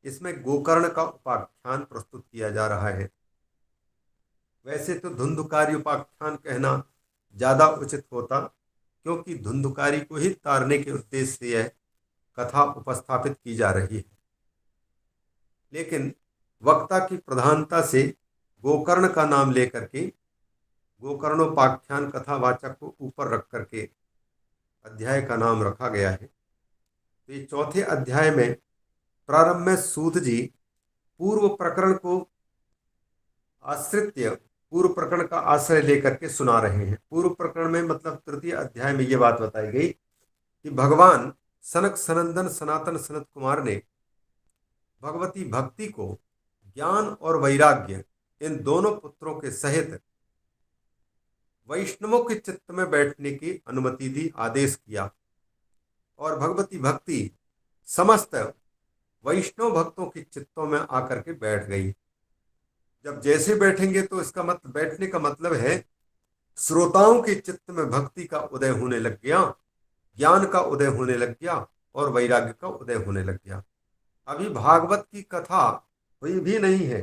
इसमें गोकर्ण का उपाख्यान प्रस्तुत किया जा रहा है। वैसे तो धुंधुकारी उपाख्यान कहना ज्यादा उचित होता, क्योंकि धुंधुकारी को ही तारने के उद्देश्य से यह कथा उपस्थापित की जा रही है। लेकिन वक्ता की प्रधानता से गोकर्ण का नाम लेकर के गोकर्णोपाख्यान कथावाचक को ऊपर रख करके अध्याय का नाम रखा गया है। तो ये चौथे अध्याय में प्रारंभ में सूत जी पूर्व प्रकरण को आश्रित्य पूर्व प्रकरण का आश्रय लेकर के सुना रहे हैं। पूर्व प्रकरण में मतलब तृतीय अध्याय में यह बात बताई गई कि भगवान सनक सनंदन सनातन सनत कुमार ने भगवती भक्ति को ज्ञान और वैराग्य इन दोनों पुत्रों के सहित वैष्णवों के चित्त में बैठने की अनुमति दी, आदेश किया। और भगवती भक्ति समस्त वैष्णव भक्तों के चित्तों में आकर के बैठ गई। जब जैसे बैठेंगे तो इसका मतलब बैठने का मतलब है श्रोताओं के चित्त में भक्ति का उदय होने लग गया, ज्ञान का उदय होने लग गया और वैराग्य का उदय होने लग गया। अभी भागवत की कथा हुई भी नहीं है,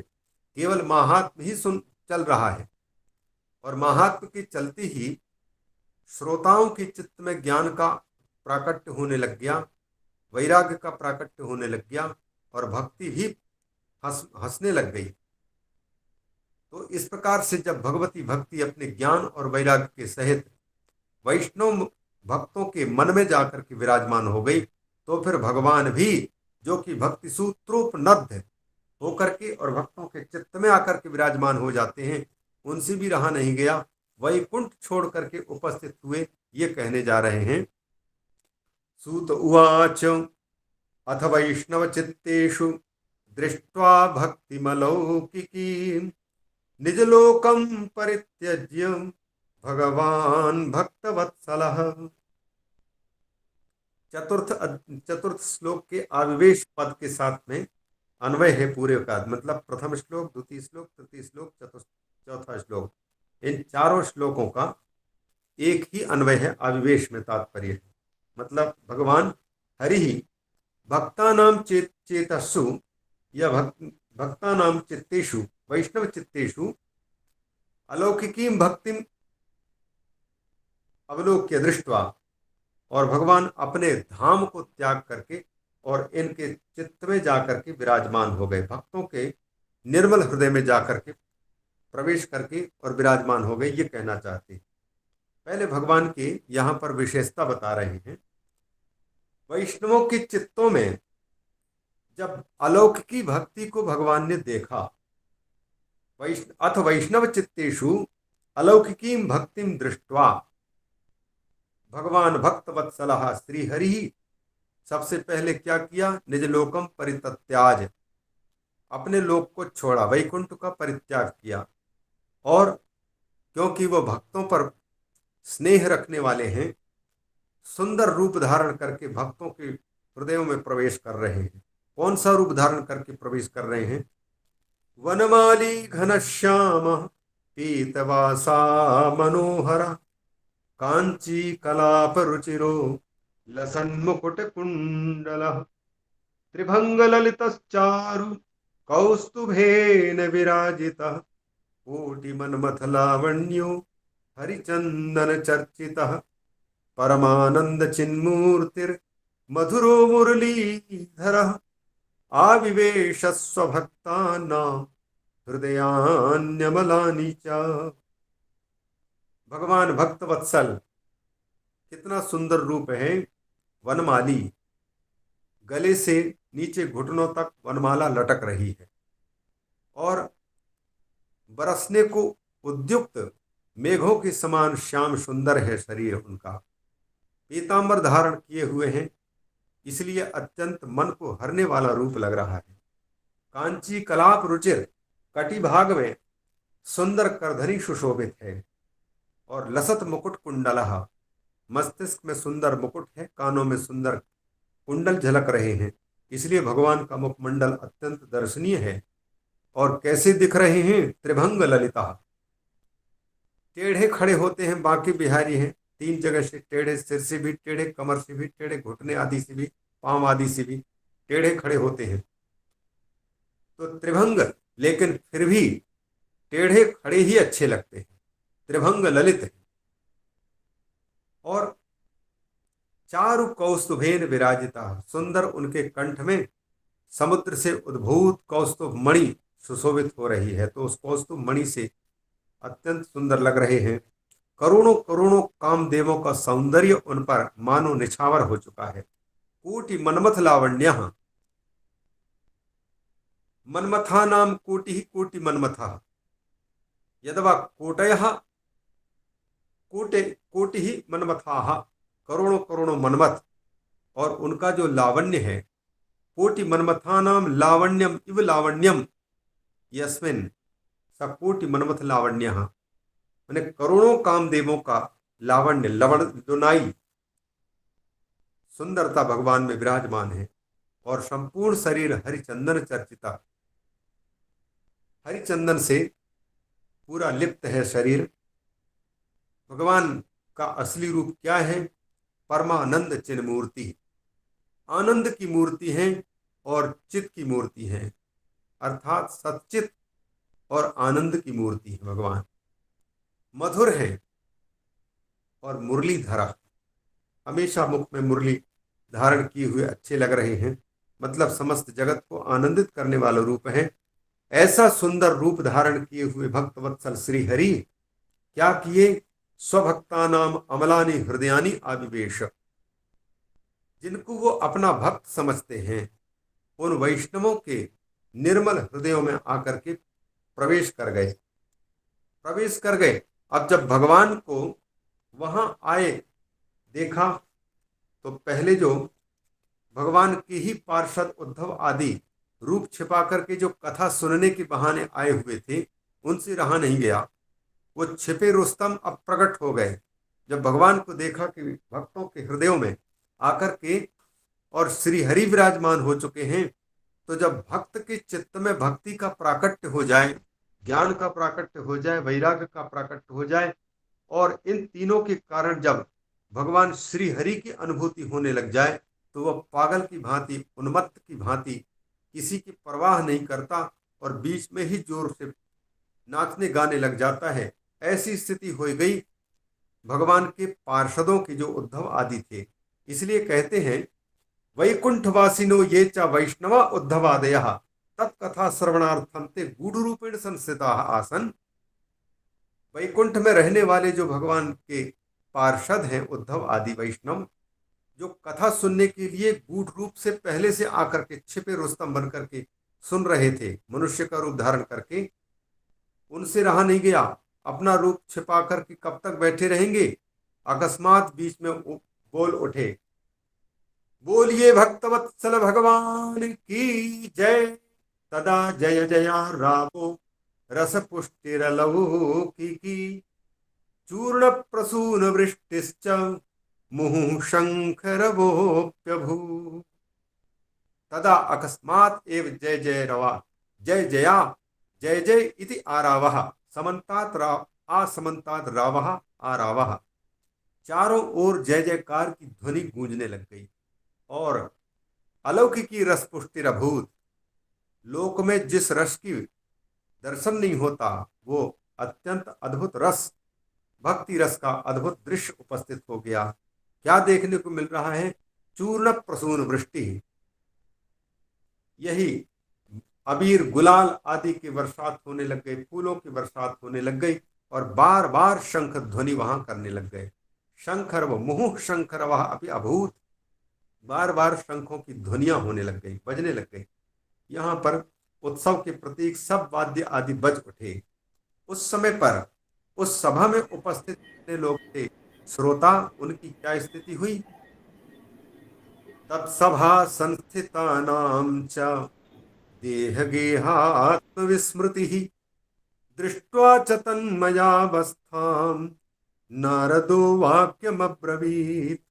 केवल महात्म ही सुन चल रहा है, और महात्म के चलते ही श्रोताओं के चित्त में ज्ञान का प्राकट्य होने लग गया, वैराग्य का प्राकट्य होने लग गया और भक्ति भी हंसने लग गई। तो इस प्रकार से जब भगवती भक्ति अपने ज्ञान और वैराग्य के सहित वैष्णव भक्तों के मन में जाकर के विराजमान हो गई, तो फिर भगवान भी जो कि भक्ति सूत्रोपनद्ध होकर के और भक्तों के चित्त में आकर के विराजमान हो जाते हैं, उनसे भी रहा नहीं गया, वैकुंठ छोड़ करके उपस्थित हुए। ये कहने जा रहे हैं। सूत उवाच अथ वैष्णव चित्तेषु दृष्ट्वा भक्तिमलौकिकी निजलोकं परित्यज्य भगवान भक्तवत्सलः। चतुर्थ श्लोक के आविवेश पद के साथ में अन्वय है पूरे का, मतलब प्रथम श्लोक, द्वितीय श्लोक, तृतीय श्लोक, चौथा श्लोक, इन चारों श्लोकों का एक ही अन्वय है, आविवेश में तात्पर्य है। मतलब भगवान हरि ही भक्तानाम चेतसु या भक्तानाम चित्तेषु वैष्णव चित्तेषु अलौकिकी भक्तिम अवलोक्य दृष्ट्वा, और भगवान अपने धाम को त्याग करके और इनके चित्त में जाकर के विराजमान हो गए, भक्तों के निर्मल हृदय में जाकर के प्रवेश करके और विराजमान हो गए। ये कहना चाहते हैं। पहले भगवान की यहाँ पर विशेषता बता रहे हैं। वैष्णवों के चित्तों में जब अलौकिकी भक्ति को भगवान ने देखा, अथ वैष्णव चित्तेषु अलौकिकी भक्तिम दृष्ट्वा, भगवान भक्त वत्सलः श्री हरि ही सबसे पहले क्या किया, निज लोकम परित्यज, अपने लोक को छोड़ा, वैकुंठ का परित्याग किया। और क्योंकि वो भक्तों पर स्नेह रखने वाले हैं, सुंदर रूप धारण करके भक्तों के हृदयों में प्रवेश कर रहे हैं। कौन सा रूप धारण करके प्रवेश कर रहे हैं? वनमाली घनश्याम पीतवासा मनोहर कांची कलाप रुचिरो लसन्मुकुट कुंडल त्रिभंग ललितश्चारु कौस्तुभेन विराजितः कोटि मनमथ लावण्यो हरिचंदन चर्चितः परमानंद चिन्मूर्तिर मधुरो मुरलीधरः आविवेश स्वभक्तानां हृदयान्यमलानि च। भगवान भक्त वत्सल, कितना सुंदर रूप है। वनमाली, गले से नीचे घुटनों तक वनमाला लटक रही है और बरसने को उद्युक्त मेघों के समान श्याम सुंदर है शरीर उनका। पीतांबर धारण किए हुए हैं, इसलिए अत्यंत मन को हरने वाला रूप लग रहा है। कांची कलाप रुचिर, कटिभाग में सुंदर करधनी सुशोभित है। और लसत मुकुट कुंडलः, मस्तिष्क में सुंदर मुकुट है, कानों में सुंदर कुंडल झलक रहे हैं, इसलिए भगवान का मुखमंडल अत्यंत दर्शनीय है। और कैसे दिख रहे हैं? त्रिभंग ललिता, टेढ़े खड़े होते हैं, बांके बिहारी हैं, तीन जगह से टेढ़े, सिर से भी टेढ़े, कमर से भी टेढ़े, घुटने आदि से भी, पांव आदि से भी टेढ़े खड़े होते हैं। तो त्रिभंग, लेकिन फिर भी टेढ़े खड़े ही अच्छे लगते हैं, त्रिभंग ललित। और चारु कौस्तुभेन विराजिता, सुंदर उनके कंठ में समुद्र से उद्भूत कौस्तुभ मणि सुशोभित हो रही है, तो उस कौस्तुभ मणि से अत्यंत सुंदर लग रहे हैं। करोड़ों करोड़ों कामदेवों का सौंदर्य उन पर मानो निछावर हो चुका है। कोटि मनमथ लावण्य, मनमथा नाम कोटि कोटि मनमथा, यदवा कोटय कोटि कोटि ही मनमथा, करोड़ों करोड़ों मनमथ, और उनका जो लावण्य है, कोटि मनमथा नाम लावण्यम इव लावण्यम यस्मिन स कोटि मनमथ लावण्य, मैंने करोड़ों कामदेवों का लावण्य, लवण दुनाई, सुंदरता भगवान में विराजमान है। और संपूर्ण शरीर हरिचंदन चर्चिता, हरिचंदन से पूरा लिप्त है शरीर। भगवान का असली रूप क्या है? परमानंद चिन्ह मूर्ति, आनंद की मूर्ति है और चित की मूर्ति है, अर्थात सच्चित और आनंद की मूर्ति है भगवान। मधुर है और मुरलीधरा, हमेशा मुख में मुरली धारण किए हुए अच्छे लग रहे हैं, मतलब समस्त जगत को आनंदित करने वाला रूप है। ऐसा सुंदर रूप धारण किए हुए भक्त वत्सल श्री हरि क्या किए? स्वभक्ता नाम अमलानी हृदयानी आविवेश, जिनको वो अपना भक्त समझते हैं, उन वैष्णवों के निर्मल हृदयों में आकर के प्रवेश कर गए। अब जब भगवान को वहां आए देखा, तो पहले जो भगवान के ही पार्षद उद्धव आदि रूप छिपा करके जो कथा सुनने के बहाने आए हुए थे, उनसे रहा नहीं गया। वो छिपे रुस्तम अब प्रकट हो गए। जब भगवान को देखा कि भक्तों के हृदयों में आकर के और श्री हरि विराजमान हो चुके हैं, तो जब भक्त के चित्त में भक्ति का प्राकट्य हो जाए, ज्ञान का प्राकट्य हो जाए, वैराग्य का प्राकट्य हो जाए, और इन तीनों के कारण जब भगवान श्री हरि की अनुभूति होने लग जाए, तो वह पागल की भांति, उन्मत्त की भांति किसी की परवाह नहीं करता और बीच में ही जोर से नाचने गाने लग जाता है। ऐसी स्थिति हो गई भगवान के पार्षदों की, जो उद्धव आदि थे। इसलिए कहते हैं वैकुंठवासिनो ये च वैष्णवा उद्धवादयः तत्कथा श्रवणार्थं ते गूढ़ रूपेण संस्थिताः आसन। वैकुंठ में रहने वाले जो भगवान के पार्षद हैं, उद्धव आदि वैष्णव, जो कथा सुनने के लिए गूढ़ रूप से पहले से आकर के छिपे रुस्तम बन करके सुन रहे थे, मनुष्य का रूप धारण करके, उनसे रहा नहीं गया। अपना रूप छिपा करके कब तक बैठे रहेंगे? अकस्मात बीच में बोल उठे, बोलिए भक्तवत्सल भगवान की जय। तदा जय जया रामो रस पुष्टिरलौकिकी चूर्ण प्रसून वृष्टिश्च मुहुः शंखरवोऽप्यभू। तदा अकस्मात एव जय जय रवा, जय जया, जय जय इति आरावः, समन्तात राव असमन्तात रावः आरावः। चारों ओर जय जयकार की ध्वनि गूंजने लग गई और अलौकिकी रस पुष्टिरभूत, लोक में जिस रस की दर्शन नहीं होता, वो अत्यंत अद्भुत रस, भक्ति रस का अद्भुत दृश्य उपस्थित हो गया। क्या देखने को मिल रहा है? चूर्ण प्रसून वृष्टि, यही अबीर गुलाल आदि की बरसात होने लग गई, फूलों की बरसात होने लग गई, और बार बार शंख ध्वनि वहां करने लग गए। शंखर व मुहुः शंखर वह अभी अभूत, बार बार शंखों की ध्वनियां होने लग गई, बजने लग गई। यहाँ पर उत्सव के प्रतीक सब वाद्य आदि बज उठे। उस समय पर उस सभा में उपस्थित जितने लोग थे, श्रोता, उनकी क्या स्थिति हुई? तत्सभा संस्थितानां च देहगेहात्मविस्मृतिः दृष्ट्वा च तन्मयावस्थां नारदो वाक्यमब्रवीत्।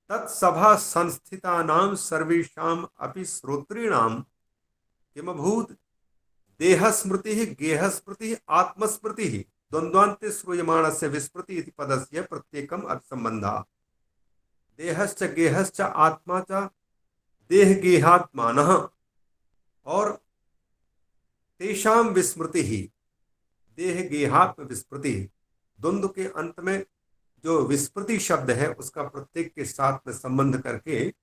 तत्सभा संस्थितानां सर्वेषाम् अपि श्रोतॄणां किमभूत्? देहस्मृतिः गेहस्मृतिः आत्मस्मृतिः द्वन्द्वान्ते श्रूयमाणस्य विस्मृति इति पदस्य प्रत्येकम् अर्थसम्बन्धः। देहश्च गेहश्च आत्मा च देह गेहात्मानः, और तेषाम विस्मृति ही देह गेहात्म विस्मृति। द्वंद्व के अंत में जो विस्मृति शब्द है उसका प्रत्येक के साथ में संबंध करके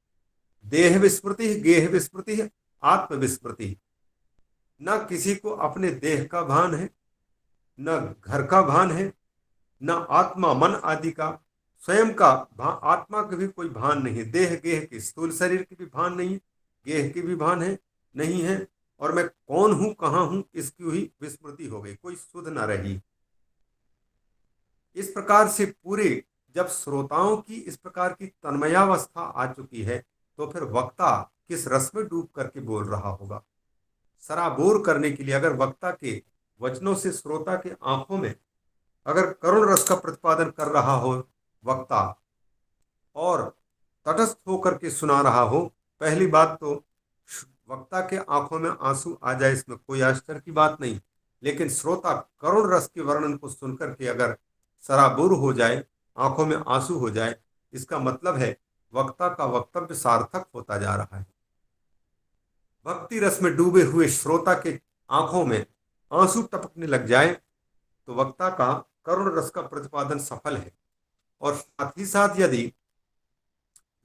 देह विस्मृति, गेह विस्मृति, आत्म विस्मृति। न किसी को अपने देह का भान है, न घर का भान है, न आत्मा मन आदि का, स्वयं का आत्मा का भी कोई भान नहीं। देह गेह की, स्थूल शरीर की भी भान नहीं, गेह की भी भान है नहीं है, और मैं कौन हूं कहां हूं इसकी हुई विस्मृति हो गई, कोई सुध न रही। इस प्रकार से पूरे जब श्रोताओं की इस प्रकार की तन्मयावस्था आ चुकी है तो फिर वक्ता किस रस में डूब करके बोल रहा होगा। सराबोर करने के लिए अगर वक्ता के वचनों से श्रोता के आंखों में अगर करुण रस का प्रतिपादन कर रहा हो वक्ता और तटस्थ होकर के सुना रहा हो, पहली बात तो वक्ता के आंखों में आंसू आ जाए इसमें कोई आश्चर्य की बात नहीं, लेकिन श्रोता करुण रस के वर्णन को सुनकर के अगर सराबोर हो जाए, आंखों में आंसू हो जाए, इसका मतलब है वक्ता का वक्तव्य सार्थक होता जा रहा है। भक्ति रस में डूबे हुए श्रोता के आंखों में आंसू टपकने लग जाए तो वक्ता का करुण रस का प्रतिपादन सफल है। और साथ ही साथ यदि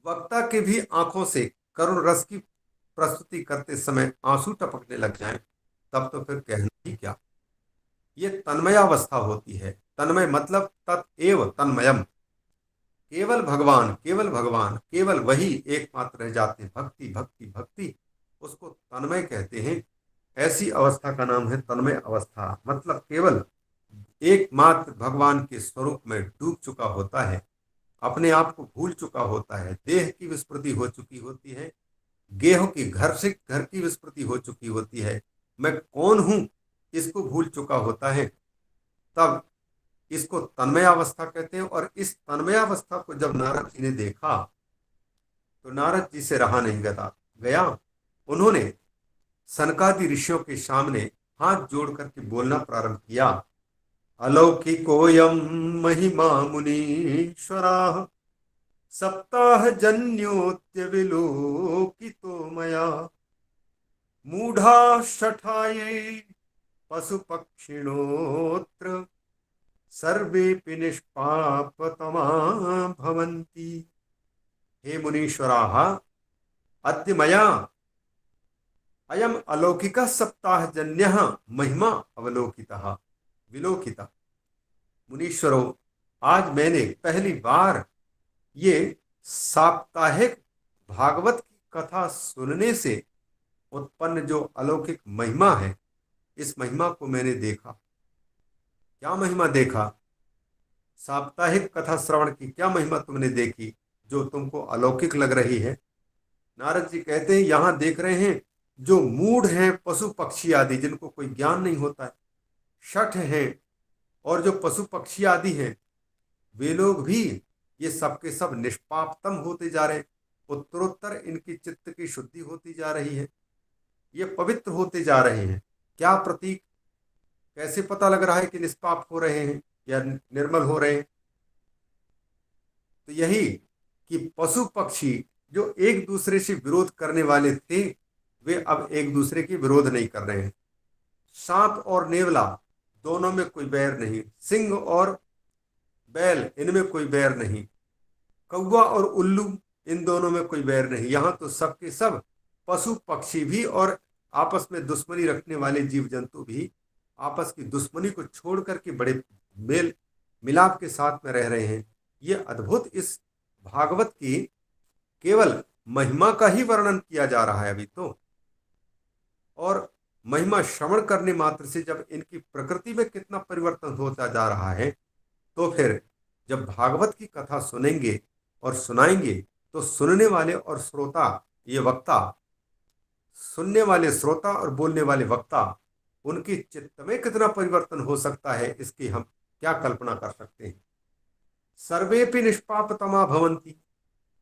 वक्ता के भी आंखों से करुण रस की प्रस्तुति करते समय आंसू टपकने लग जाए तब तो फिर कहना ही क्या। ये तन्मयावस्था होती है। तन्मय मतलब तत्एव तन्मयम, केवल भगवान, केवल भगवान, केवल वही एकमात्र रह जाते हैं। भक्ति भक्ति भक्ति, उसको तन्मय कहते हैं। ऐसी अवस्था का नाम है तन्मय अवस्था। मतलब केवल एकमात्र भगवान के स्वरूप में डूब चुका होता है, अपने आप को भूल चुका होता है, देह की विस्मृति हो चुकी होती है, गेह की घर से घर की विस्मृति हो चुकी होती है, मैं कौन हूं इसको भूल चुका होता है, तब इसको तन्मयावस्था कहते हैं। और इस तन्मयावस्था को जब नारद जी ने देखा तो नारद जी से रहा नहीं गया। उन्होंने सनकादि ऋषियों के सामने हाथ जोड़ करके बोलना प्रारंभ किया। अलौकिकोऽयं महिमा मुनीश्वराः सप्ताह जन्योत्य विलोकितो मया मूढ़ा शठाये पशु पक्षिणोत्र सर्वेपि निष्पापतमा भवन्ति। हे मुनीश्वराः, अद्य मया अयम अलौकिकः सप्ताह जन्यः महिमा अवलोकितः विलोकिता। मुनीश्वरों, आज मैंने पहली बार ये साप्ताहिक भागवत की कथा सुनने से उत्पन्न जो अलौकिक महिमा है, इस महिमा को मैंने देखा। क्या महिमा देखा? साप्ताहिक कथा श्रवण की क्या महिमा तुमने देखी जो तुमको अलौकिक लग रही है? नारद जी कहते हैं, यहां देख रहे हैं जो मूढ़ हैं, पशु पक्षी आदि, जिनको कोई ज्ञान नहीं होता है, शठ हैं, और जो पशु पक्षी आदि हैं, वे लोग भी ये सबके सब निष्पापतम होते जा रहे हैं। उत्तरोत्तर इनकी चित्त की शुद्धि होती जा रही है, ये पवित्र होते जा रहे हैं। क्या प्रतीक, कैसे पता लग रहा है कि निष्पाप हो रहे हैं या निर्मल हो रहे हैं? तो यही कि पशु पक्षी जो एक दूसरे से विरोध करने वाले थे, वे अब एक दूसरे की विरोध नहीं कर रहे हैं। सांप और नेवला दोनों में कोई बैर नहीं, सिंह और बैल इनमें कोई बैर नहीं, कौवा और उल्लू इन दोनों में कोई बैर नहीं। यहाँ तो सबके सब पशु पक्षी भी और आपस में दुश्मनी रखने वाले जीव जंतु भी आपस की दुश्मनी को छोड़ करके बड़े मेल मिलाप के साथ में रह रहे हैं। ये अद्भुत इस भागवत की केवल महिमा का ही वर्णन किया जा रहा है अभी तो। और महिमा श्रवण करने मात्र से जब इनकी प्रकृति में कितना परिवर्तन होता जा रहा है, तो फिर जब भागवत की कथा सुनेंगे और सुनाएंगे तो सुनने वाले और श्रोता, ये वक्ता, सुनने वाले श्रोता और बोलने वाले वक्ता, उनकी चित्त में कितना परिवर्तन हो सकता है इसकी हम क्या कल्पना कर सकते हैं। सर्वेपि निष्पापतमा भवन्ति,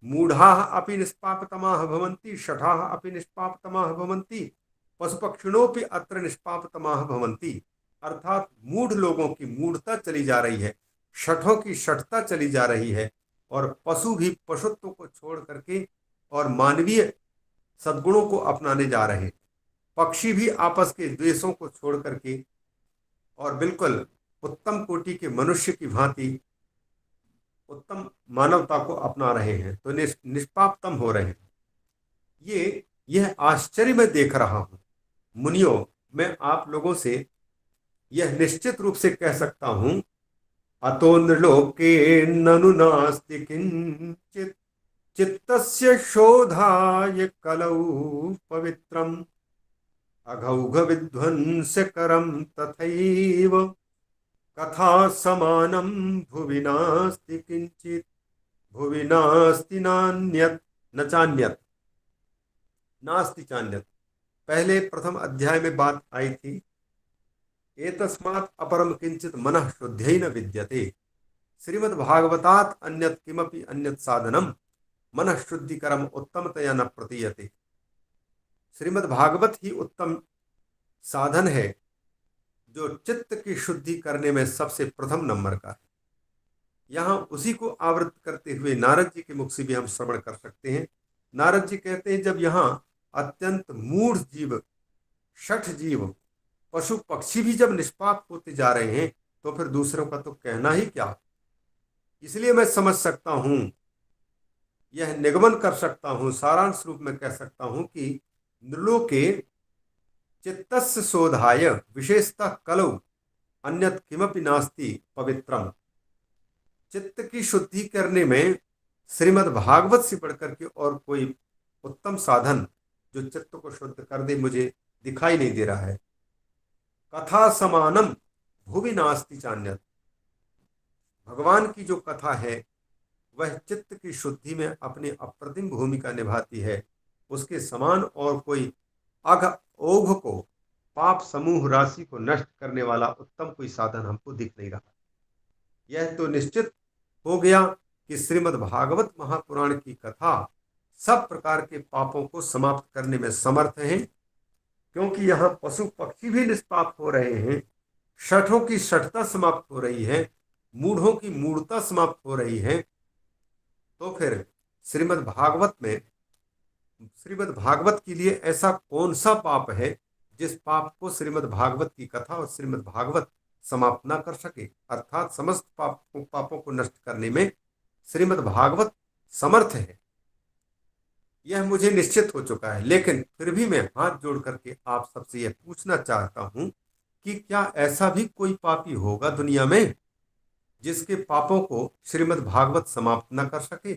मूढ़ाः अपि निष्पापतमाः भवन्ति, शठाः अपि निष्पापतमाः भवन्ति, पशुपक्षिणोपि अत्र निष्पापतमाः भवन्ति। अर्थात मूढ़ लोगों की मूढ़ता चली जा रही है, शठों की शठता चली जा रही है, और पशु भी पशुत्व को छोड़ करके और मानवीय सद्गुणों को अपनाने जा रहे हैं। पक्षी भी आपस के द्वेषों को छोड़ करके और बिल्कुल उत्तम कोटि के मनुष्य की भांति उत्तम मानवता को अपना रहे हैं, तो निष्पापतम हो रहे हैं। यह आश्चर्य मैं देख रहा हूं। मुनियों, मैं आप लोगों से यह निश्चित रूप से कह सकता हूं, अतो नृलोके ननु नास्ति किंचित चित्तस्य शोधाय कलौ पवित्रम अघौघ विध्वंसकरं तथैव कथा समानं भुवि नास्ति किंचित भुवि नास्ति नान्यत् न चान्यत् नास्ति चान्यत्। पहले प्रथम अध्याय में बात आई थी, एतस्मात् अपरम किंचित मनः शुद्धै न विद्यते। श्रीमद् भागवतात् अन्यत् किमपि अन्यत् साधनम मनः शुद्धिकरम उत्तमतया न प्रतीयते। श्रीमद् भागवत ही उत्तम साधन है जो चित्त की शुद्धि करने में सबसे प्रथम नंबर का है। यहाँ उसी को आवृत करते हुए नारद जी के मुख से भी हम श्रवण कर सकते हैं। नारद जी कहते हैं, जब यहाँ अत्यंत मूढ़ जीव, शठ जीव, पशु पक्षी भी जब निष्पाप होते जा रहे हैं, तो फिर दूसरों का तो कहना ही क्या। इसलिए मैं समझ सकता हूं, यह निगमन कर सकता हूं, सारांश रूप में कह सकता हूं कि नृलोके चित्तस्य शोधाय विशेषतः कलौ अन्यत् किमपि नास्ति पवित्रम। चित्त की शुद्धि करने में श्रीमद् भागवत से बढ़कर के और कोई उत्तम साधन जो चित्त को शुद्ध कर दे मुझे दिखाई नहीं दे रहा है। कथा समानम भुवि नास्ति चान्यत्। भगवान की जो कथा है वह चित्त की शुद्धि में अपनी अप्रतिम भूमिका निभाती है। उसके समान और कोई अघ ओघ को, पाप समूह राशि को नष्ट करने वाला उत्तम कोई साधन हमको दिख नहीं रहा। यह तो निश्चित हो गया कि श्रीमद् भागवत महापुराण की कथा सब प्रकार के पापों को समाप्त करने में समर्थ है, क्योंकि यहाँ पशु पक्षी भी निष्पाप हो रहे हैं, शठों की शठता समाप्त हो रही है, मूढ़ों की मूढ़ता समाप्त हो रही है। तो फिर श्रीमद् भागवत के लिए ऐसा कौन सा पाप है जिस पाप को श्रीमद् भागवत की कथा और श्रीमद् भागवत समाप्त ना कर सके। अर्थात समस्त पापों को नष्ट करने में श्रीमद् भागवत समर्थ है, यह मुझे निश्चित हो चुका है। लेकिन फिर भी मैं हाथ जोड़ करके आप सबसे यह पूछना चाहता हूं कि क्या ऐसा भी कोई पापी होगा दुनिया में जिसके पापों को श्रीमद् भागवत समाप्त न कर सके।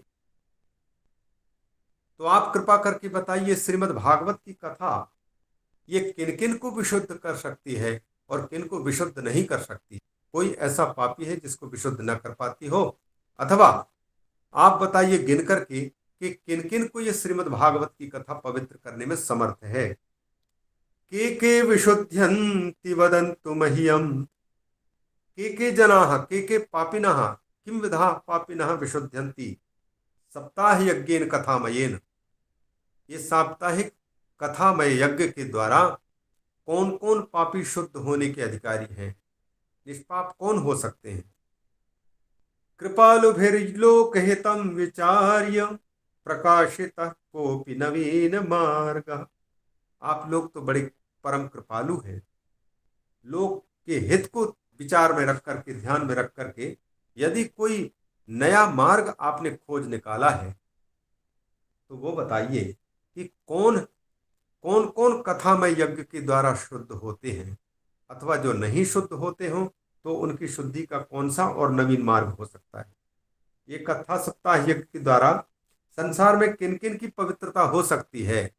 तो आप कृपा करके बताइए, श्रीमद् भागवत की कथा ये किन किन को विशुद्ध कर सकती है और किन को विशुद्ध नहीं कर सकती। कोई ऐसा पापी है जिसको विशुद्ध न कर पाती हो? अथवा आप बताइए गिन करके कि किन किन को ये श्रीमद् भागवत की कथा पवित्र करने में समर्थ है। के विशुद्ध्यन्ति वदन्तु मह्यम, के जनाः के पापिनः किं विधा पापिनः विशुद्ध्यन्ति सप्ताह यज्ञेन कथामयेन। ये साप्ताहिक कथामय यज्ञ के द्वारा कौन कौन पापी शुद्ध होने के अधिकारी हैं, निष्पाप कौन हो सकते हैं। कृपालुभिर्लोकहितं विचार्य प्रकाशितः कोऽपि नवीन मार्ग। आप लोग तो बड़े परम कृपालु हैं। लोक के हित को विचार में रख करके, ध्यान में रख करके यदि कोई नया मार्ग आपने खोज निकाला है तो वो बताइए कि कौन कौन कौन कथामय यज्ञ के द्वारा शुद्ध होते हैं, अथवा जो नहीं शुद्ध होते हों तो उनकी शुद्धि का कौन सा और नवीन मार्ग हो सकता है। ये कथा सप्ताह यज्ञ के द्वारा संसार में किन किन की पवित्रता हो सकती है।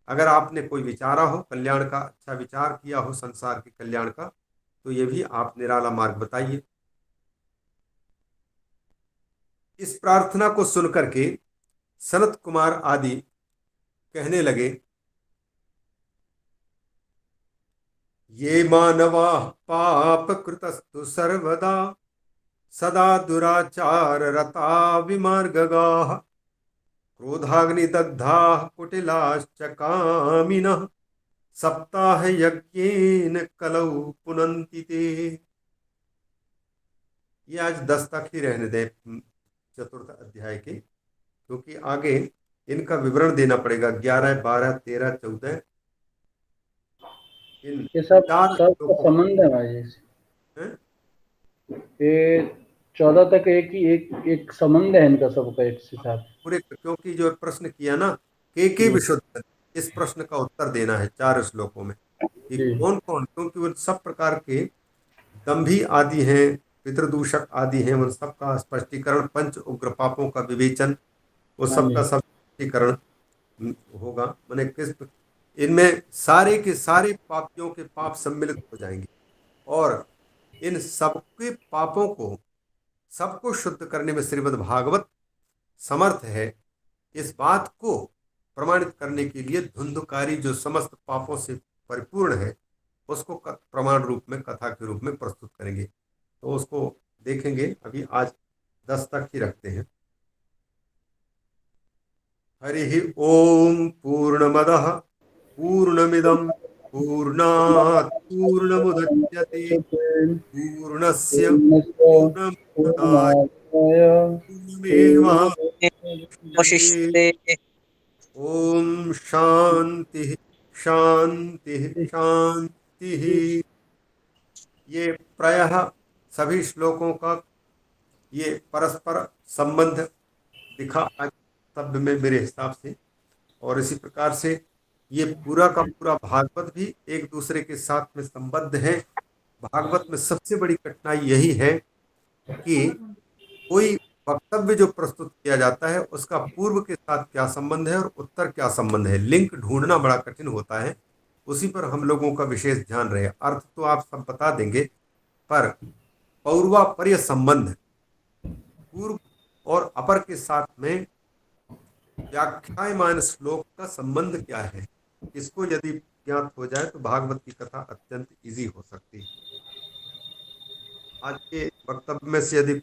अगर आपने कोई विचारा हो, कल्याण का अच्छा विचार किया हो संसार के कल्याण का, तो ये भी आप निराला मार्ग बताइए। इस प्रार्थना को सुनकर के सनत कुमार आदि कहने लगे, ये मानवा पाप कृतस्तु सर्वदा सदा दुराचार रता विमार्गगाः क्रोधाग्निदग्धा कुटिलाश्च कामिनः सप्ताह यज्ञेन कलौ पुनन्ति ते। ये आज 10 तक ही रहने दे चतुर्थ अध्याय के, क्योंकि आगे इनका विवरण देना पड़ेगा। 11, 12, 13, 14 इन ये सब चार सबका श्लोकों संबंध है भाई जी। में ये 14 तक एक ही एक एक संबंध है इनका सबका एक से साथ। पूरे, क्योंकि जो प्रश्न किया ना, के जी, विशुद्ध, इस प्रश्न का उत्तर देना है चार श्लोकों में कि जी, कौन कौन, क्योंकि वो सब प्रकार के दंभी आदि हैं, पितृदूषक आदि हैं, उन सबका स्पष्टीकरण, पंच उग्र पापों का विवेचन, वो हाँ सबका जी, सब स्पष्टीकरण होगा। मैंने किस, इनमें सारे के सारे पापियों के पाप सम्मिलित हो जाएंगे और इन सबके पापों को, सबको शुद्ध करने में श्रीमद् भागवत समर्थ है। इस बात को प्रमाणित करने के लिए धुंधकारी जो समस्त पापों से परिपूर्ण है, उसको प्रमाण रूप में, कथा के रूप में प्रस्तुत करेंगे। तो उसको देखेंगे। अभी आज 10 तक ही रखते हैं। हरि ओम पूर्णमदः पूर्णमिदं पूर्णात् पूर्णमुदच्यते पूर्णस्य पूर्णमादाय पूर्णमेवावशिष्यते। वशिष्ठते। ओम शांति शांति शांति। ये प्रायः सभी श्लोकों का ये परस्पर संबंध दिखा आज शब्द में मेरे हिसाब से। और इसी प्रकार से ये पूरा का पूरा भागवत भी एक दूसरे के साथ में संबद्ध है। भागवत में सबसे बड़ी कठिनाई यही है कि कोई वक्तव्य जो प्रस्तुत किया जाता है उसका पूर्व के साथ क्या संबंध है और उत्तर क्या संबंध है, लिंक ढूंढना बड़ा कठिन होता है। उसी पर हम लोगों का विशेष ध्यान रहे। अर्थ तो आप सब बता देंगे, पर पौर्वापर्य संबंध, पूर्व और अपर के साथ में व्याख्यायमान श्लोक का संबंध क्या है, इसको यदि ज्ञात हो जाए तो भागवत की कथा अत्यंत इजी हो सकती है। आज के वक्तव्य में से यदि